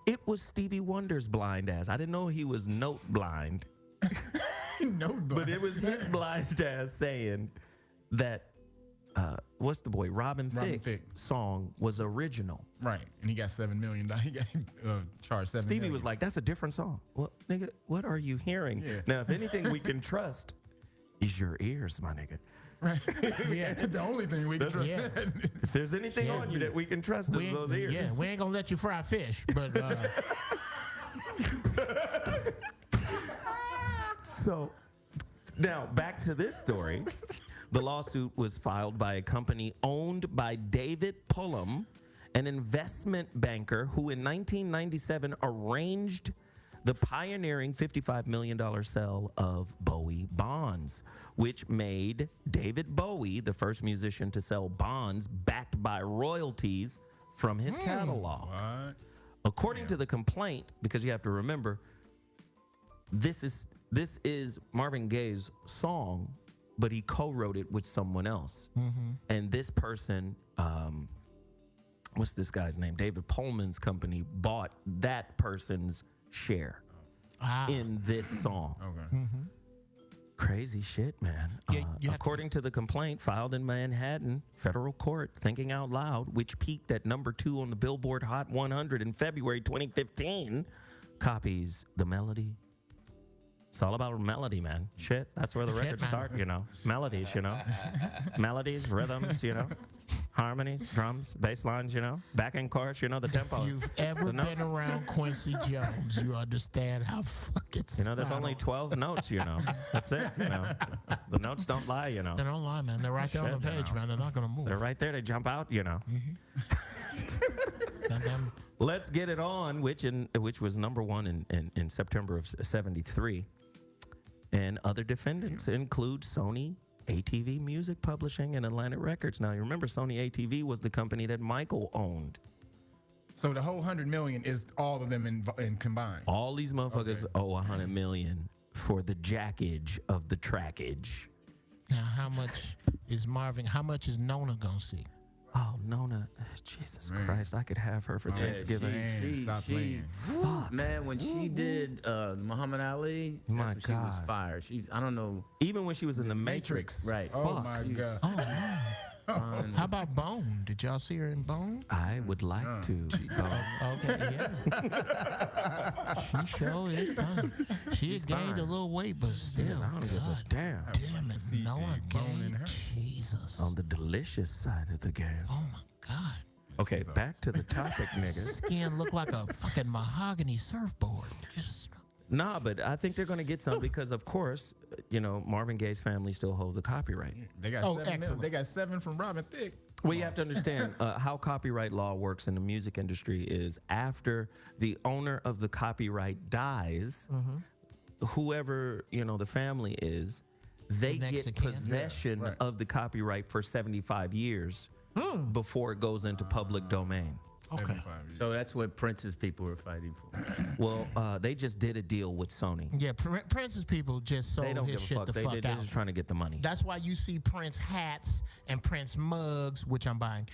It was Stevie Wonder's blind ass. I didn't know he was note blind. But it was his blind ass saying that what's the boy Robin Thicke's song was original. Right, and he got $7 million. He got charged $7 million. Stevie was like, "That's a different song." Well, nigga, what are you hearing? Yeah. Now, if anything we can trust is your ears, my nigga. Right. Yeah, the only thing we can trust. Yeah. If there's anything on you that we can trust is those ears. Yeah, we ain't gonna let you fry fish, but So now back to this story. The lawsuit was filed by a company owned by David Pullum, an investment banker who in 1997 arranged the pioneering $55 million sale of Bowie bonds, which made David Bowie the first musician to sell bonds backed by royalties from his catalog. What? According to the complaint, because you have to remember, this is Marvin Gaye's song, but he co-wrote it with someone else. And this person, what's this guy's name? David Pullman's company bought that person's share in this song. Okay. Crazy shit, man. Yeah, you have According to the complaint filed in Manhattan federal court, Thinking Out Loud, which peaked at number 2 on the Billboard Hot 100 in February 2015, copies the melody. It's all about melody, man. Shit, that's where the records man. start, you know. Melodies, you know. Melodies, rhythms, you know. Harmonies, drums, bass lines, you know. Backing chorus, you know, the tempo. if you've ever The notes. been around Quincy Jones, you understand how fucking You know, there's only 12 notes, you know. That's it, you know. The notes don't lie, you know. They don't lie, man. They're right there on the Shit, page, man. They're not gonna move. They're right there, they jump out, you know. Goddamn. Let's Get It On, which was number 1 in September of '73. And other defendants include Sony, ATV Music Publishing, and Atlantic Records. Now, you remember Sony ATV was the company that Michael owned. So the whole $100 million is all of them in combined. All these motherfuckers owe $100 million for the jackage of the trackage. Now, how much is Nona gonna see? Oh, Nona, Jesus Christ, I could have her for Thanksgiving. Stop playing. Man, when she did Muhammad Ali, that's My when she was God. fire. I don't know. Even when she was in the Matrix. Right. Oh my God. Oh man. How about Bone? Did y'all see her in Bone? I would like to. Okay, yeah. She sure is fun. She has gained a little weight, but still, I don't give a God damn. damn it, see Nona a bone in gained. her. Jesus. On the delicious side of the game. Oh my God. Okay, back to the topic, niggas. Skin looked like a fucking mahogany surfboard. Just Nah, but I think they're going to get some because, of course, you know, Marvin Gaye's family still hold the copyright. They got Oh, 7 million. excellent. They got 7 from Robin Thicke. Well, you have to understand how copyright law works in the music industry is after the owner of the copyright dies, whoever, you know, the family is, they Next get of kin. possession Yeah, right. of the copyright for 75 years before it goes into public domain. 75 years. So that's what Prince's people were fighting for. Well, they just did a deal with Sony. yeah, Prince's people just They sold don't his give a shit fuck. the They're fuck out. just trying to get the money. That's why you see Prince hats and Prince mugs, which I'm buying.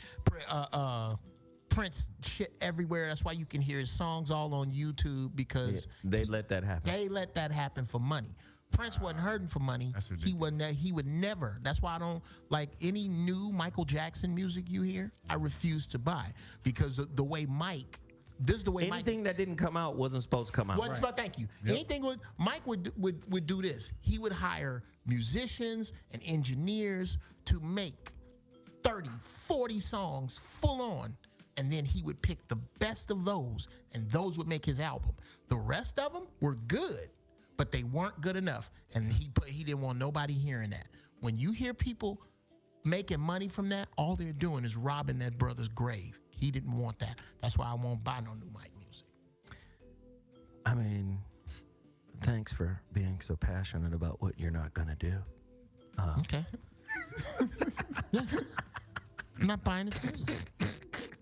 Prince shit everywhere. That's why you can hear his songs all on YouTube because They let that happen. they let that happen for money. Prince wasn't hurting for money. That's He would never. That's why I don't like any new Michael Jackson music you hear. I refuse to buy because of the way Mike this is the way Mike. Anything that didn't come out wasn't supposed to come out. Thank you. Anything Mike would do this. He would hire musicians and engineers to make 30, 40 songs full on, and then he would pick the best of those, and those would make his album. The rest of them were good, but they weren't good enough, and he didn't want nobody hearing that. When you hear people making money from that, all they're doing is robbing that brother's grave. He didn't want that. That's why I won't buy no new Mike music. I mean, thanks for being so passionate about what you're not gonna do. Okay. Yes. I'm not buying this music.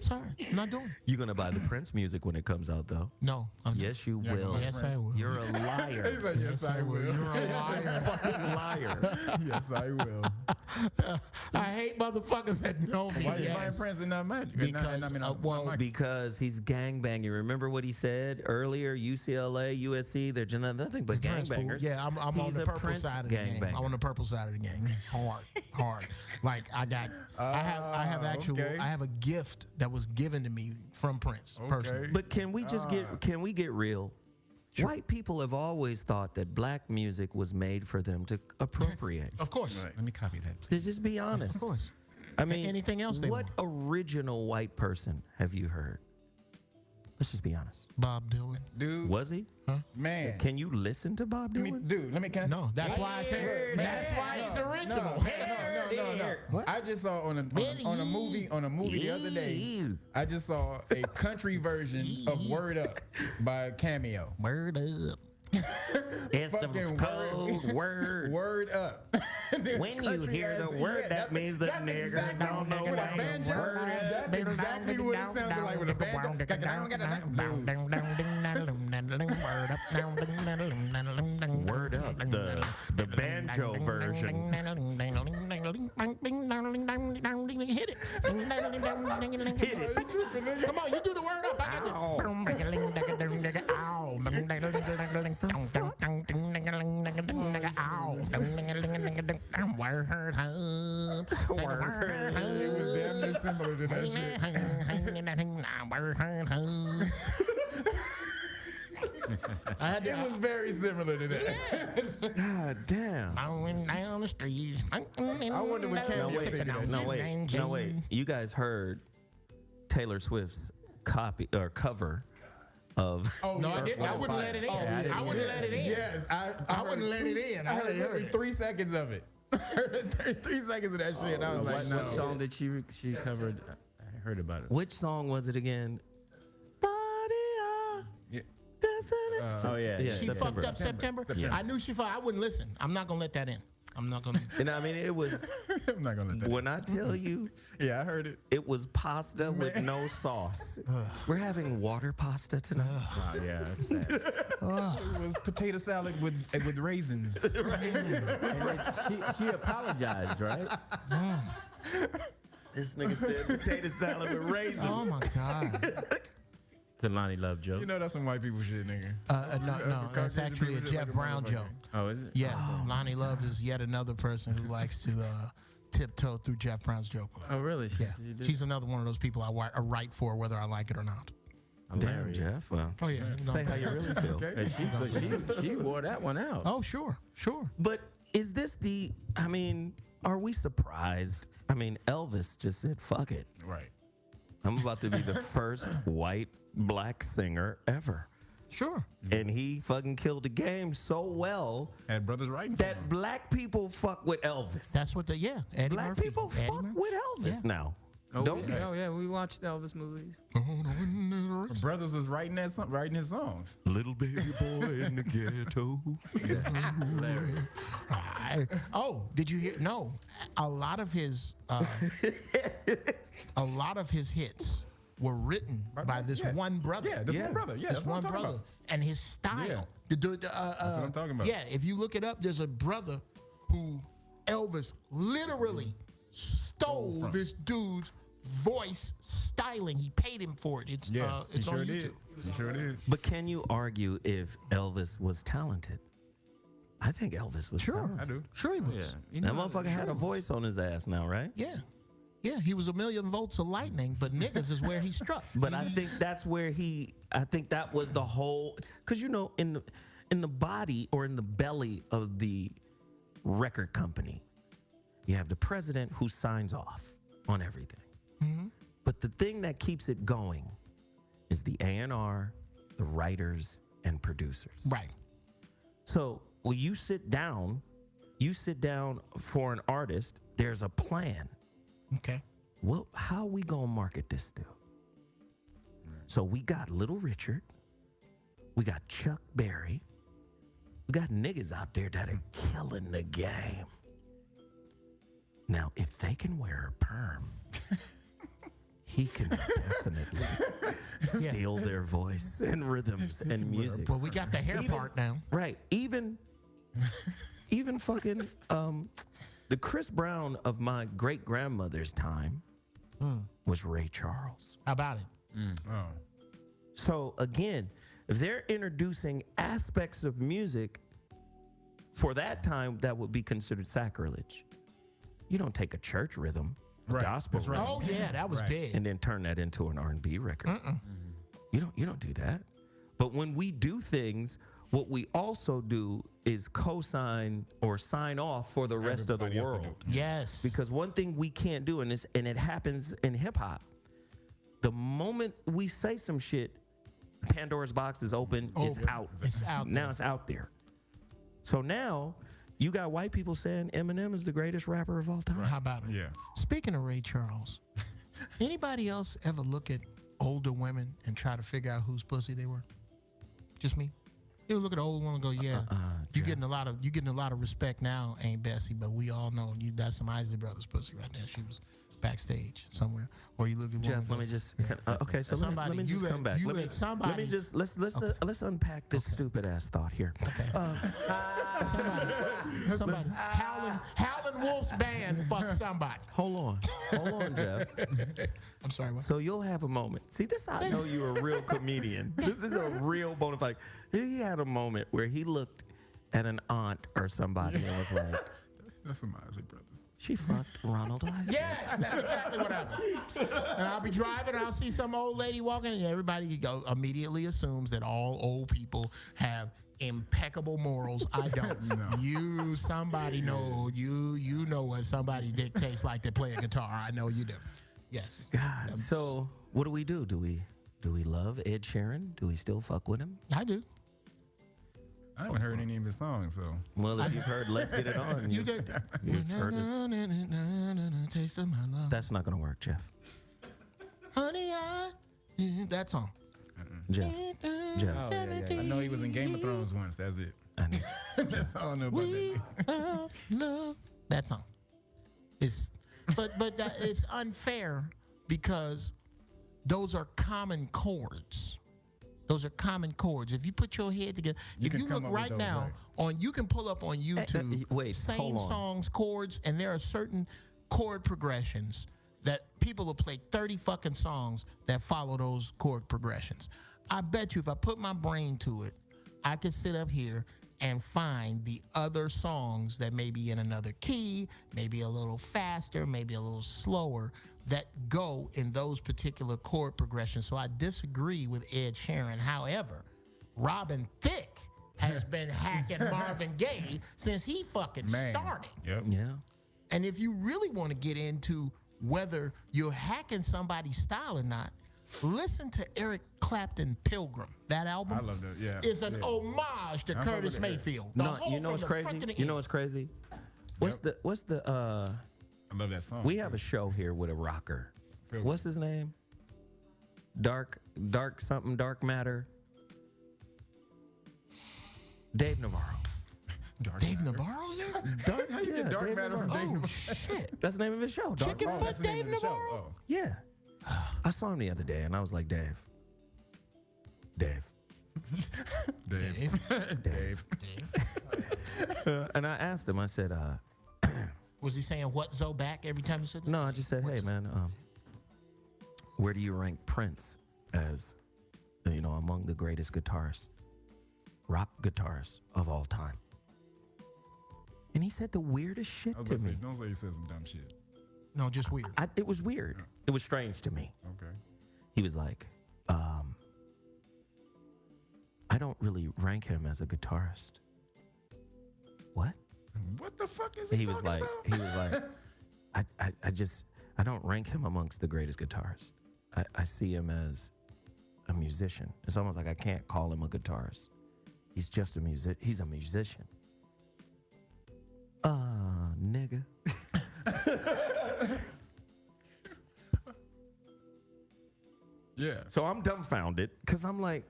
Sorry, I'm not doing it. You're gonna buy the Prince music when it comes out, though. No. Yes, you will. Yes, I will. You're a liar. He's like, yes, I will. You're a liar. Fucking liar. Yes, I will. I hate motherfuckers that know me. Why you buying Prince and not Magic? Because he's gangbanging. Remember what he said earlier? UCLA, USC, they're just nothing but gangbangers. Yeah, I'm on He's the a purple Prince side of the game. gangbanger. I'm on the purple side of the game. Hard. Like I have a gift that was given to me from Prince personally. But can we just get real? Sure. White people have always thought that black music was made for them to appropriate. Of course. Right. Let me copy that. Let's just be honest. Of course. I mean, anything else they what want. original white person have you heard? Let's just be honest. Bob Dylan. Dude. Was he? Man. Can you listen to Bob Dylan? No, that's why I said that's why he's original. No. What? I just saw on a movie the other day. I just saw a country version of Word Up by Cameo. Word Up. It's the Fucking cold word. Word Up. When you hear the word, that means the nigger don't know with what a banjo. word is. That's exactly what it sounded like with a banjo. Word Up, the banjo version. Hit it. Hit it. Come on, you do the Word Up. It was damn near similar to that shit. It was very similar to that. God damn. Going down the street. I wonder what Cameo thinking of that. No, wait. You guys heard Taylor Swift's cover of. No, I didn't. I wouldn't let it in. I wouldn't let it in. Yes, I wouldn't let it in. I heard literally 3 seconds of it. 3 seconds of that shit. I was like, no. What song did she covered? I heard about it. Which song was it again? Yeah. Oh yeah. She September. fucked up September. Yeah. I knew she fucked. I wouldn't listen. I'm not gonna let that in. I'm not gonna. And I mean, it was. I'm not gonna let that. When I tell you, Yeah, I heard it. it was pasta with no sauce. We're having water pasta tonight. Wow, yeah, that's sad. It was potato salad with raisins. She apologized, right? This nigga said potato salad with raisins. Oh my god. The Lonnie Love joke. You know that's some white people shit, nigga. No, that's actually a Jeff Brown joke. Oh, is it? Yeah, Lonnie Love is yet another person who likes to tiptoe through Jeff Brown's joke. Oh, really? Yeah, she's another one of those people I write for whether I like it or not. Damn, Hilarious. Jeff. Well, Oh yeah. say how you really feel. But she wore that one out. Oh sure. But is this the? I mean, are we surprised? I mean, Elvis just said, "Fuck it. Right. I'm about to be the first white black singer ever." Sure. And he fucking killed the game so well Had brothers writing for that him. black people fuck with Elvis. That's what Eddie Black Murphy. people Eddie fuck Murphy. with Elvis now. Don't they? Oh yeah, we watched Elvis movies. Brothers was writing his songs. Little baby boy in the ghetto. Hilarious. Did you hear? No, a lot of his hits were written by this one brother. Yeah, this one brother. Yeah, This that's what one I'm talking brother, about. and his style. Yeah. That's That's what I'm talking about. Yeah, if you look it up, there's a brother who Elvis literally stole from. this dude's voice styling. He paid him for it. It's He on sure YouTube. did. He sure did. But can you argue if Elvis was talented? I think Elvis was talented. I do. Sure he was. Yeah. You That know, motherfucker had a voice on his ass now, right? Yeah. Yeah, he was a million volts of lightning, but niggas is where he struck. But I think that's where I think that was the whole, because you know, in the body or in the belly of the record company, you have the president who signs off on everything. But the thing that keeps it going is the A&R, the writers, and producers. Right. So when you sit down for an artist, there's a plan. Okay. Well, how we gonna market this still? So we got Little Richard, we got Chuck Berry, we got niggas out there that are killing the game. Now, if they can wear a perm, he can definitely steal their voice and rhythms and music. Well, we got the hair part now. Right. Even fucking the Chris Brown of my great grandmother's time was Ray Charles. How about it? Oh. So again, if they're introducing aspects of music for that time that would be considered sacrilege, you don't take a church rhythm, a Right, gospel that's right. rhythm, Oh yeah, that was Right. big. and then turn that into an R&B record. You don't do that. But when we do things, what we also do is co-sign or sign off for the rest of the Everybody else to world. do. Yes. Because one thing we can't do, and it happens in hip hop, the moment we say some shit, Pandora's box is open, it's out. It's out Now there. it's out there. So now you got white people saying Eminem is the greatest rapper of all time. How about it? Yeah. Speaking of Ray Charles, anybody else ever look at older women and try to figure out whose pussy they were? Just me. You look at an old one and go, yeah, you getting a lot of respect now, Aunt Bessie, but we all know that's some Isley Brothers pussy right there. She was backstage somewhere. Or you look at Jeff, one let me just okay. So Somebody- let me you just let- come back. you Let me let somebody- let me just let's unpack this stupid ass thought here. somebody Howlin' Wolf's band fuck somebody. Hold on, Jeff. I'm sorry. What? So you'll have a moment. See, this I know you're a real comedian. This is a real bona fide. He had a moment where he looked at an aunt or somebody and was like, That's some Isley Brothers. "She fucked Ronald Isley." Yes, that's exactly what happened. And I'll be driving and I'll see some old lady walking and everybody immediately assumes that all old people have impeccable morals. I don't. No. Somebody know, you know what somebody dick tastes like to play a guitar. I know you do. Yes. God. So what do we do? Do we love Ed Sheeran? Do we still fuck with him? I do. I haven't heard any of his songs, so. Well, if you've heard "Let's Get It On," You did. you've heard it. Taste of my love. That's not gonna work, Jeff. Honey, that song. Jeff. Jeff. Oh, yeah. I know he was in Game of Thrones once. That's it. I know. That's all I know about that. Love that song. But it's unfair because those are common chords. Those are common chords. If you put your head together, if can you come look up with right those, now you can pull up on YouTube wait, same hold on. songs, chords, and there are certain chord progressions that people will play 30 fucking songs that follow those chord progressions. I bet you if I put my brain to it, I could sit up here and find the other songs that may be in another key, maybe a little faster, maybe a little slower, that go in those particular chord progressions. So I disagree with Ed Sheeran. However, Robin Thicke has been hacking Marvin Gaye since he fucking started. Yep. Yeah. And if you really want to get into whether you're hacking somebody's style or not, listen to Eric Clapton Pilgrim. That album I love that. Yeah. is an homage to I fuck Curtis with it. Mayfield. The No, whole you know from what's the crazy? front to the You know end. what's crazy? What's the I love that song. we have a show here with a rocker. Pilgrim. What's his name? Dark Matter. Dave Navarro. Dark Dave Matter. Navarro there? Dark, How you get Dark Dave Matter from Navarro. Dave Oh, Navarro? shit. That's the name of his show. Dark Chicken Matter. foot That's the name Dave of the show. Navarro? Oh. Yeah. I saw him the other day and I was like, Dave. Dave. Dave. And I asked him, I said, Was he saying what Zoe back every time he said that? no, I just said, hey man, where do you rank Prince as, among the greatest guitarists, rock guitarists of all time? And he said the weirdest shit I was to about to me. say, don't say you said some dumb shit. No, just weird. It was weird. It was strange to me. Okay. He was like, I don't really rank him as a guitarist. What? What the fuck is he was talking like, about? he was like, I don't rank him amongst the greatest guitarists. I see him as a musician. It's almost like I can't call him a guitarist. He's just a he's a musician. Nigga. Yeah. So I'm dumbfounded because I'm like,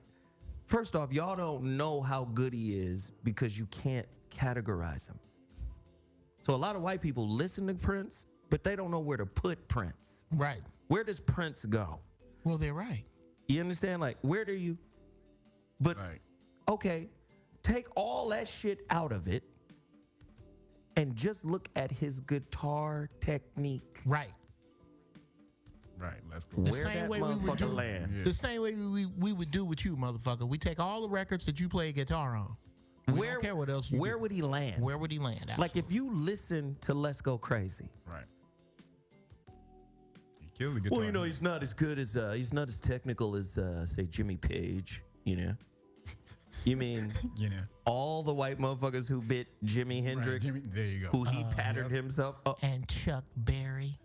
first off, y'all don't know how good he is because you can't categorize him. So a lot of white people listen to Prince, but they don't know where to put Prince. Right. Where does Prince go? Well, they're right. You understand? Like, where do you? But Right. okay, take all that shit out of it and just look at his guitar technique. Right. Right. Let's go. The Where same that way we would motherfucker do. land. Yeah. The same way we would do with you, motherfucker. We take all the records that you play guitar on. We don't care what else you Where do. would he land? Where would he land? Like if you listen to Let's Go Crazy. Right. He kills the guitar. Well, you know, he's not as good as he's not as technical as say Jimmy Page, you know. You mean You know. all the white motherfuckers who bit Jimi Hendrix, Jimmy- there you go. who he patterned himself up. And Chuck Berry.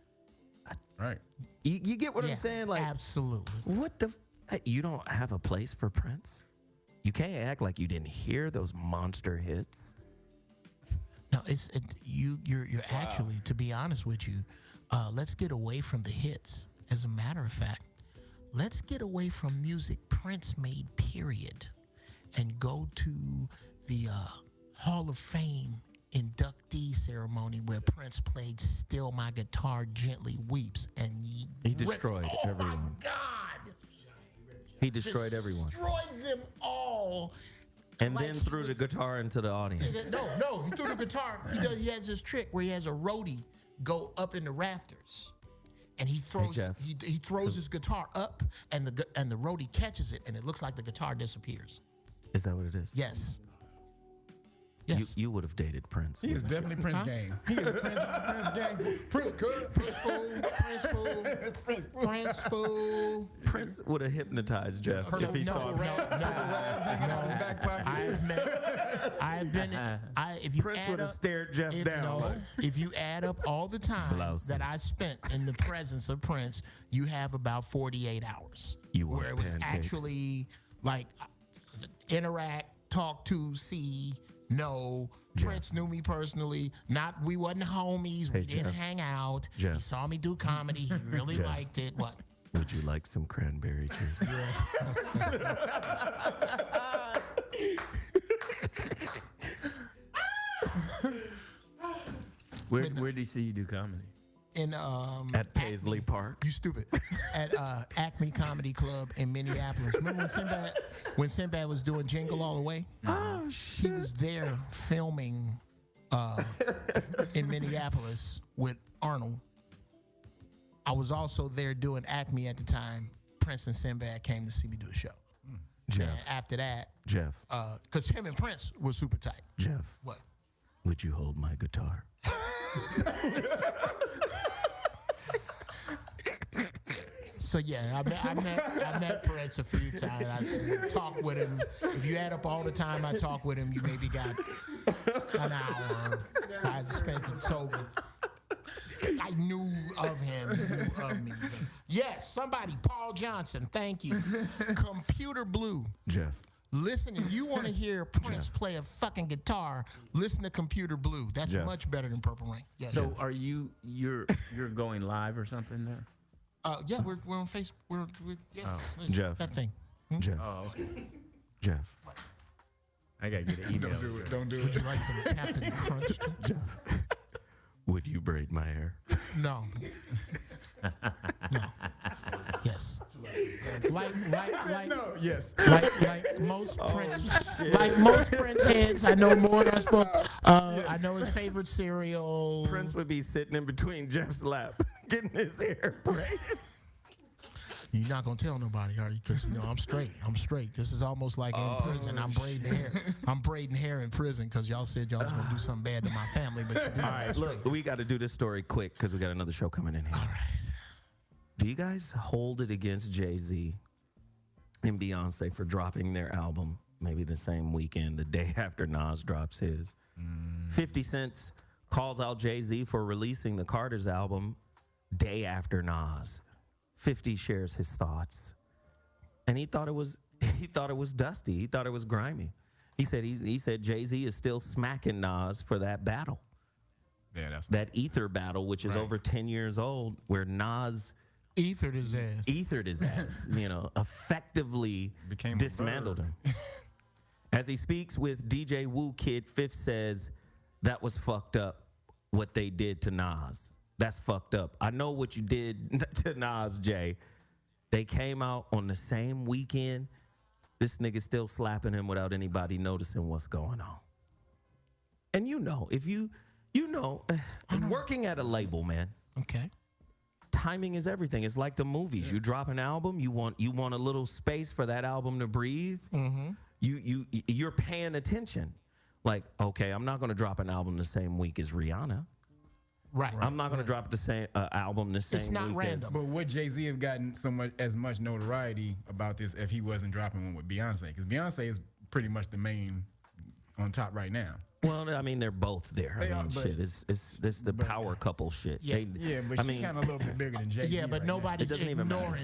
Right. You get what Yeah, I'm saying? Like, absolutely. what the? You don't have a place for Prince? You can't act like you didn't hear those monster hits. No, you're actually, to be honest with you, let's get away from the hits. As a matter of fact, let's get away from music Prince made, period, and go to the Hall of Fame inductee ceremony where Prince played "Still My Guitar Gently Weeps," and He destroyed oh everyone. my God! He destroyed everyone, Destroyed them all. and like then he threw the was- guitar into the audience. No, he threw the guitar. He has this trick where he has a roadie go up in the rafters, and he throws Jeff. he throws his guitar up, and the roadie catches it, and it looks like the guitar disappears. Is that what it is? Yes. Yes. You would have dated Prince. He is definitely Prince gang. He is Prince gang. Prince good. Prince fool. Prince fool. Prince would have hypnotized Jeff if he saw him. Hanging out his back pocket. If you Prince add would have up, stared Jeff down. like, if you add up all the time Blouses. that I spent in the presence of Prince, you have about 48 hours. You want where it was pancakes. actually like interact, talk to, see, know. Prince knew me personally. We wasn't homies. Hey, We didn't Jeff. hang out. He Jeff. saw me do comedy. He really Jeff. liked it. What? Would you like some cranberry juice? Where did he see you do comedy? In At Paisley Park. You stupid. At Acme Comedy Club in Minneapolis. Remember when Sinbad was doing Jingle All the Way? Oh, He was there filming in Minneapolis with Arnold. I was also there doing Acme at the time. Prince and Sinbad came to see me do a show. Jeff. And after that, Jeff. because him and Prince were super tight. Jeff. What? Would you hold my guitar? So yeah, I met Prince a few times. I talked with him. If you add up all the time I talked with him, you maybe got an hour. I spent it. So I knew of him. He knew of me. Yes, somebody, Paul Johnson. Thank you. Computer Blue. Jeff. Listen, if you want to hear Prince play a fucking guitar, listen to Computer Blue. That's Jeff. much better than Purple Rain. Yes. So are you're going live or something there? Yeah, we're on Facebook. We're yes, Jeff. that thing. Jeff. Oh, okay. Jeff. I gotta get an email. Don't do it. Don't do Would it. you like some Captain Crunch? Jeff. Would you braid my hair? No. No. Yes. Like No. Yes. like most Prince heads, I know more than I'm supposed. I know his favorite cereal. Prince would be sitting in between Jeff's lap, getting his hair braided. You're not gonna tell nobody, are you? Because I'm straight. I'm straight. This is almost like in prison. I'm braiding hair. I'm braiding hair in prison because y'all said y'all was gonna do something bad to my family. But All right, look, we got to do this story quick because we got another show coming in here. All right. Do you guys hold it against Jay-Z and Beyonce for dropping their album maybe the same weekend, the day after Nas drops his? 50 Cent calls out Jay-Z for releasing the Carter's album day after Nas. 50 shares his thoughts, and he thought it was dusty. He thought it was grimy. He said Jay-Z is still smacking Nas for that battle. Yeah, that's That Ether battle, which is over 10 years old, where Nas Ethered his ass. effectively Became a dismantled bird. him. As he speaks with DJ Woo Kid, Fifth says that was fucked up what they did to Nas. That's fucked up. I know what you did to Nas, Jay. They came out on the same weekend. This nigga still slapping him without anybody noticing what's going on. And if you working at a label, man. Okay. Timing is everything. It's like the movies. You drop an album, you want a little space for that album to breathe. Mm-hmm. You're paying attention. Like, okay, I'm not going to drop an album the same week as Rihanna. Right. I'm not going to drop the same album the same week. It's not as random. But would Jay-Z have gotten as much notoriety about this if he wasn't dropping one with Beyonce? Because Beyonce is pretty much the main on top right now. Well, I mean, they're both there. They I mean, are, but- shit. It's the power couple shit. Yeah. But she's kind of a little bit bigger than Jay-Z. Yeah, but right now. nobody's doesn't even matter.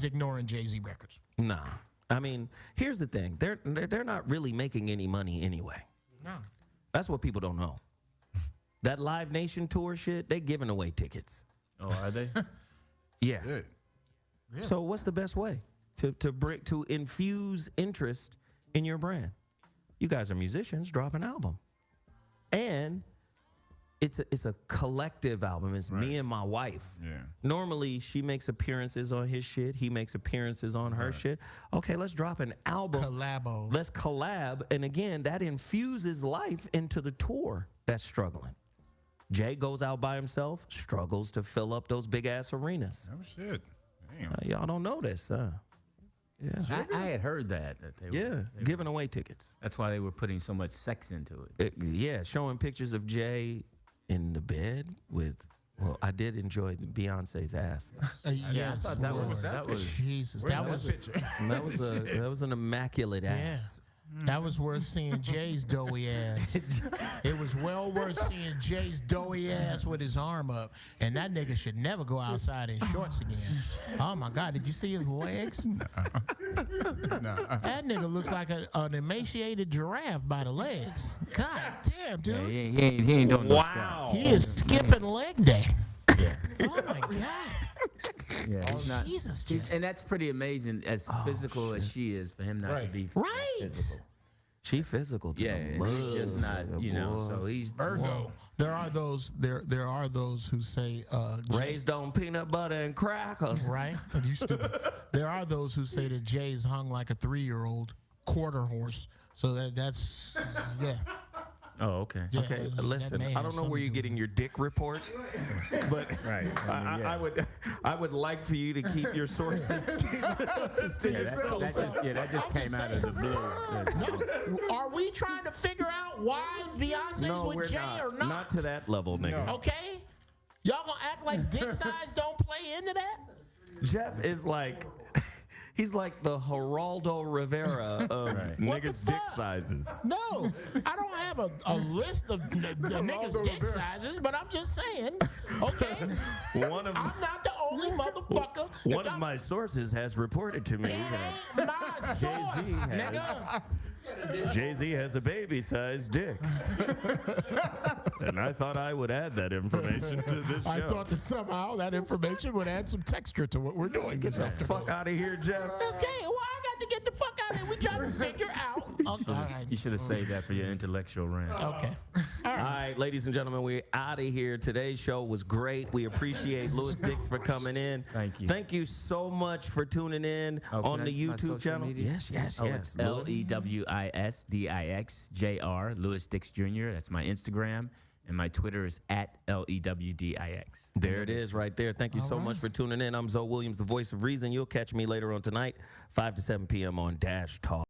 ignoring Jay-Z records. Nah. I mean, here's the thing. They're not really making any money anyway. No. That's what people don't know. That Live Nation tour shit, they giving away tickets. Oh, are they? Yeah. Good. So what's the best way to infuse interest in your brand? You guys are musicians. Drop an album, and it's a collective album. It's me and my wife. Yeah. Normally, she makes appearances on his shit. He makes appearances on her shit. Okay, let's drop an album. Collabo. Let's collab, and again, that infuses life into the tour that's struggling. Jay goes out by himself, struggles to fill up those big ass arenas. Oh shit. Damn. Y'all don't know this, huh? Yeah. I had heard that they were, Giving away tickets. that's why they were putting so much sex into it. Showing pictures of Jay in the bed with. Well, I did enjoy Beyonce's ass. Yes. thought that was- Lord. that was- Jesus. Where's That was picture? That was an immaculate ass. That was worth seeing Jay's doughy ass. It was well worth seeing Jay's doughy ass with his arm up. And that nigga should never go outside in shorts again. Oh my God, did you see his legs? No. That nigga looks like an emaciated giraffe by the legs. God damn, Yeah, dude. he ain't doing no Wow. He is skipping leg day. Oh my God. stuff. Yeah, he's not. Jesus, And that's pretty amazing. As physical as she is, for him not to Right. be Right. physical. She physical. To Yeah, the and he's just mother, not. You know, boy. so he's Ergo. There are those who say Raised on peanut butter and crackers. right? You stupid. There are those who say that Jay's hung like a 3-year-old quarter horse. So that's yeah. Oh, okay. Yeah, Okay, that listen. may I have don't know something where to you're do getting your dick reports, but Right. I mean, yeah. I would like for you to keep your sources to yourself. That just came out of the blue. No, are we trying to figure out why Beyonce's No, with we're Jay not. or not? Not to that level, nigga. No. Okay, y'all gonna act like dick size don't play into that? Jeff is like, he's like the Geraldo Rivera of What the niggas' dick fuck? sizes. No, I don't have a list of the niggas' dick sizes, but I'm just saying, okay, One of I'm not the only motherfucker. one of my sources has reported to me It that ain't my source, Jay-Z has- nigga. Jay-Z has a baby-sized dick. And I thought I would add that information to this show. I thought that somehow that information would add some texture to what we're doing this Get the afternoon. fuck out of here, Jeff. Okay, well, I got to get the fuck out of here. We trying to figure out. Okay, all right. You should have saved that for your intellectual rant. Okay. All right, ladies and gentlemen, we're out of here. Today's show was great. We appreciate Louis Dix for coming in. Thank you. Thank you so much for tuning in Oh, on can the I use my YouTube social channel. media? Yes, yes, Oh, yes. it's LEWISDIXJR, Louis Dix Jr. That's my Instagram. And my Twitter is at LEWDIX. There it is right there. Thank you so much for tuning in. I'm Zoe Williams, the voice of reason. You'll catch me later on tonight, 5 to 7 p.m. on Dash Talk.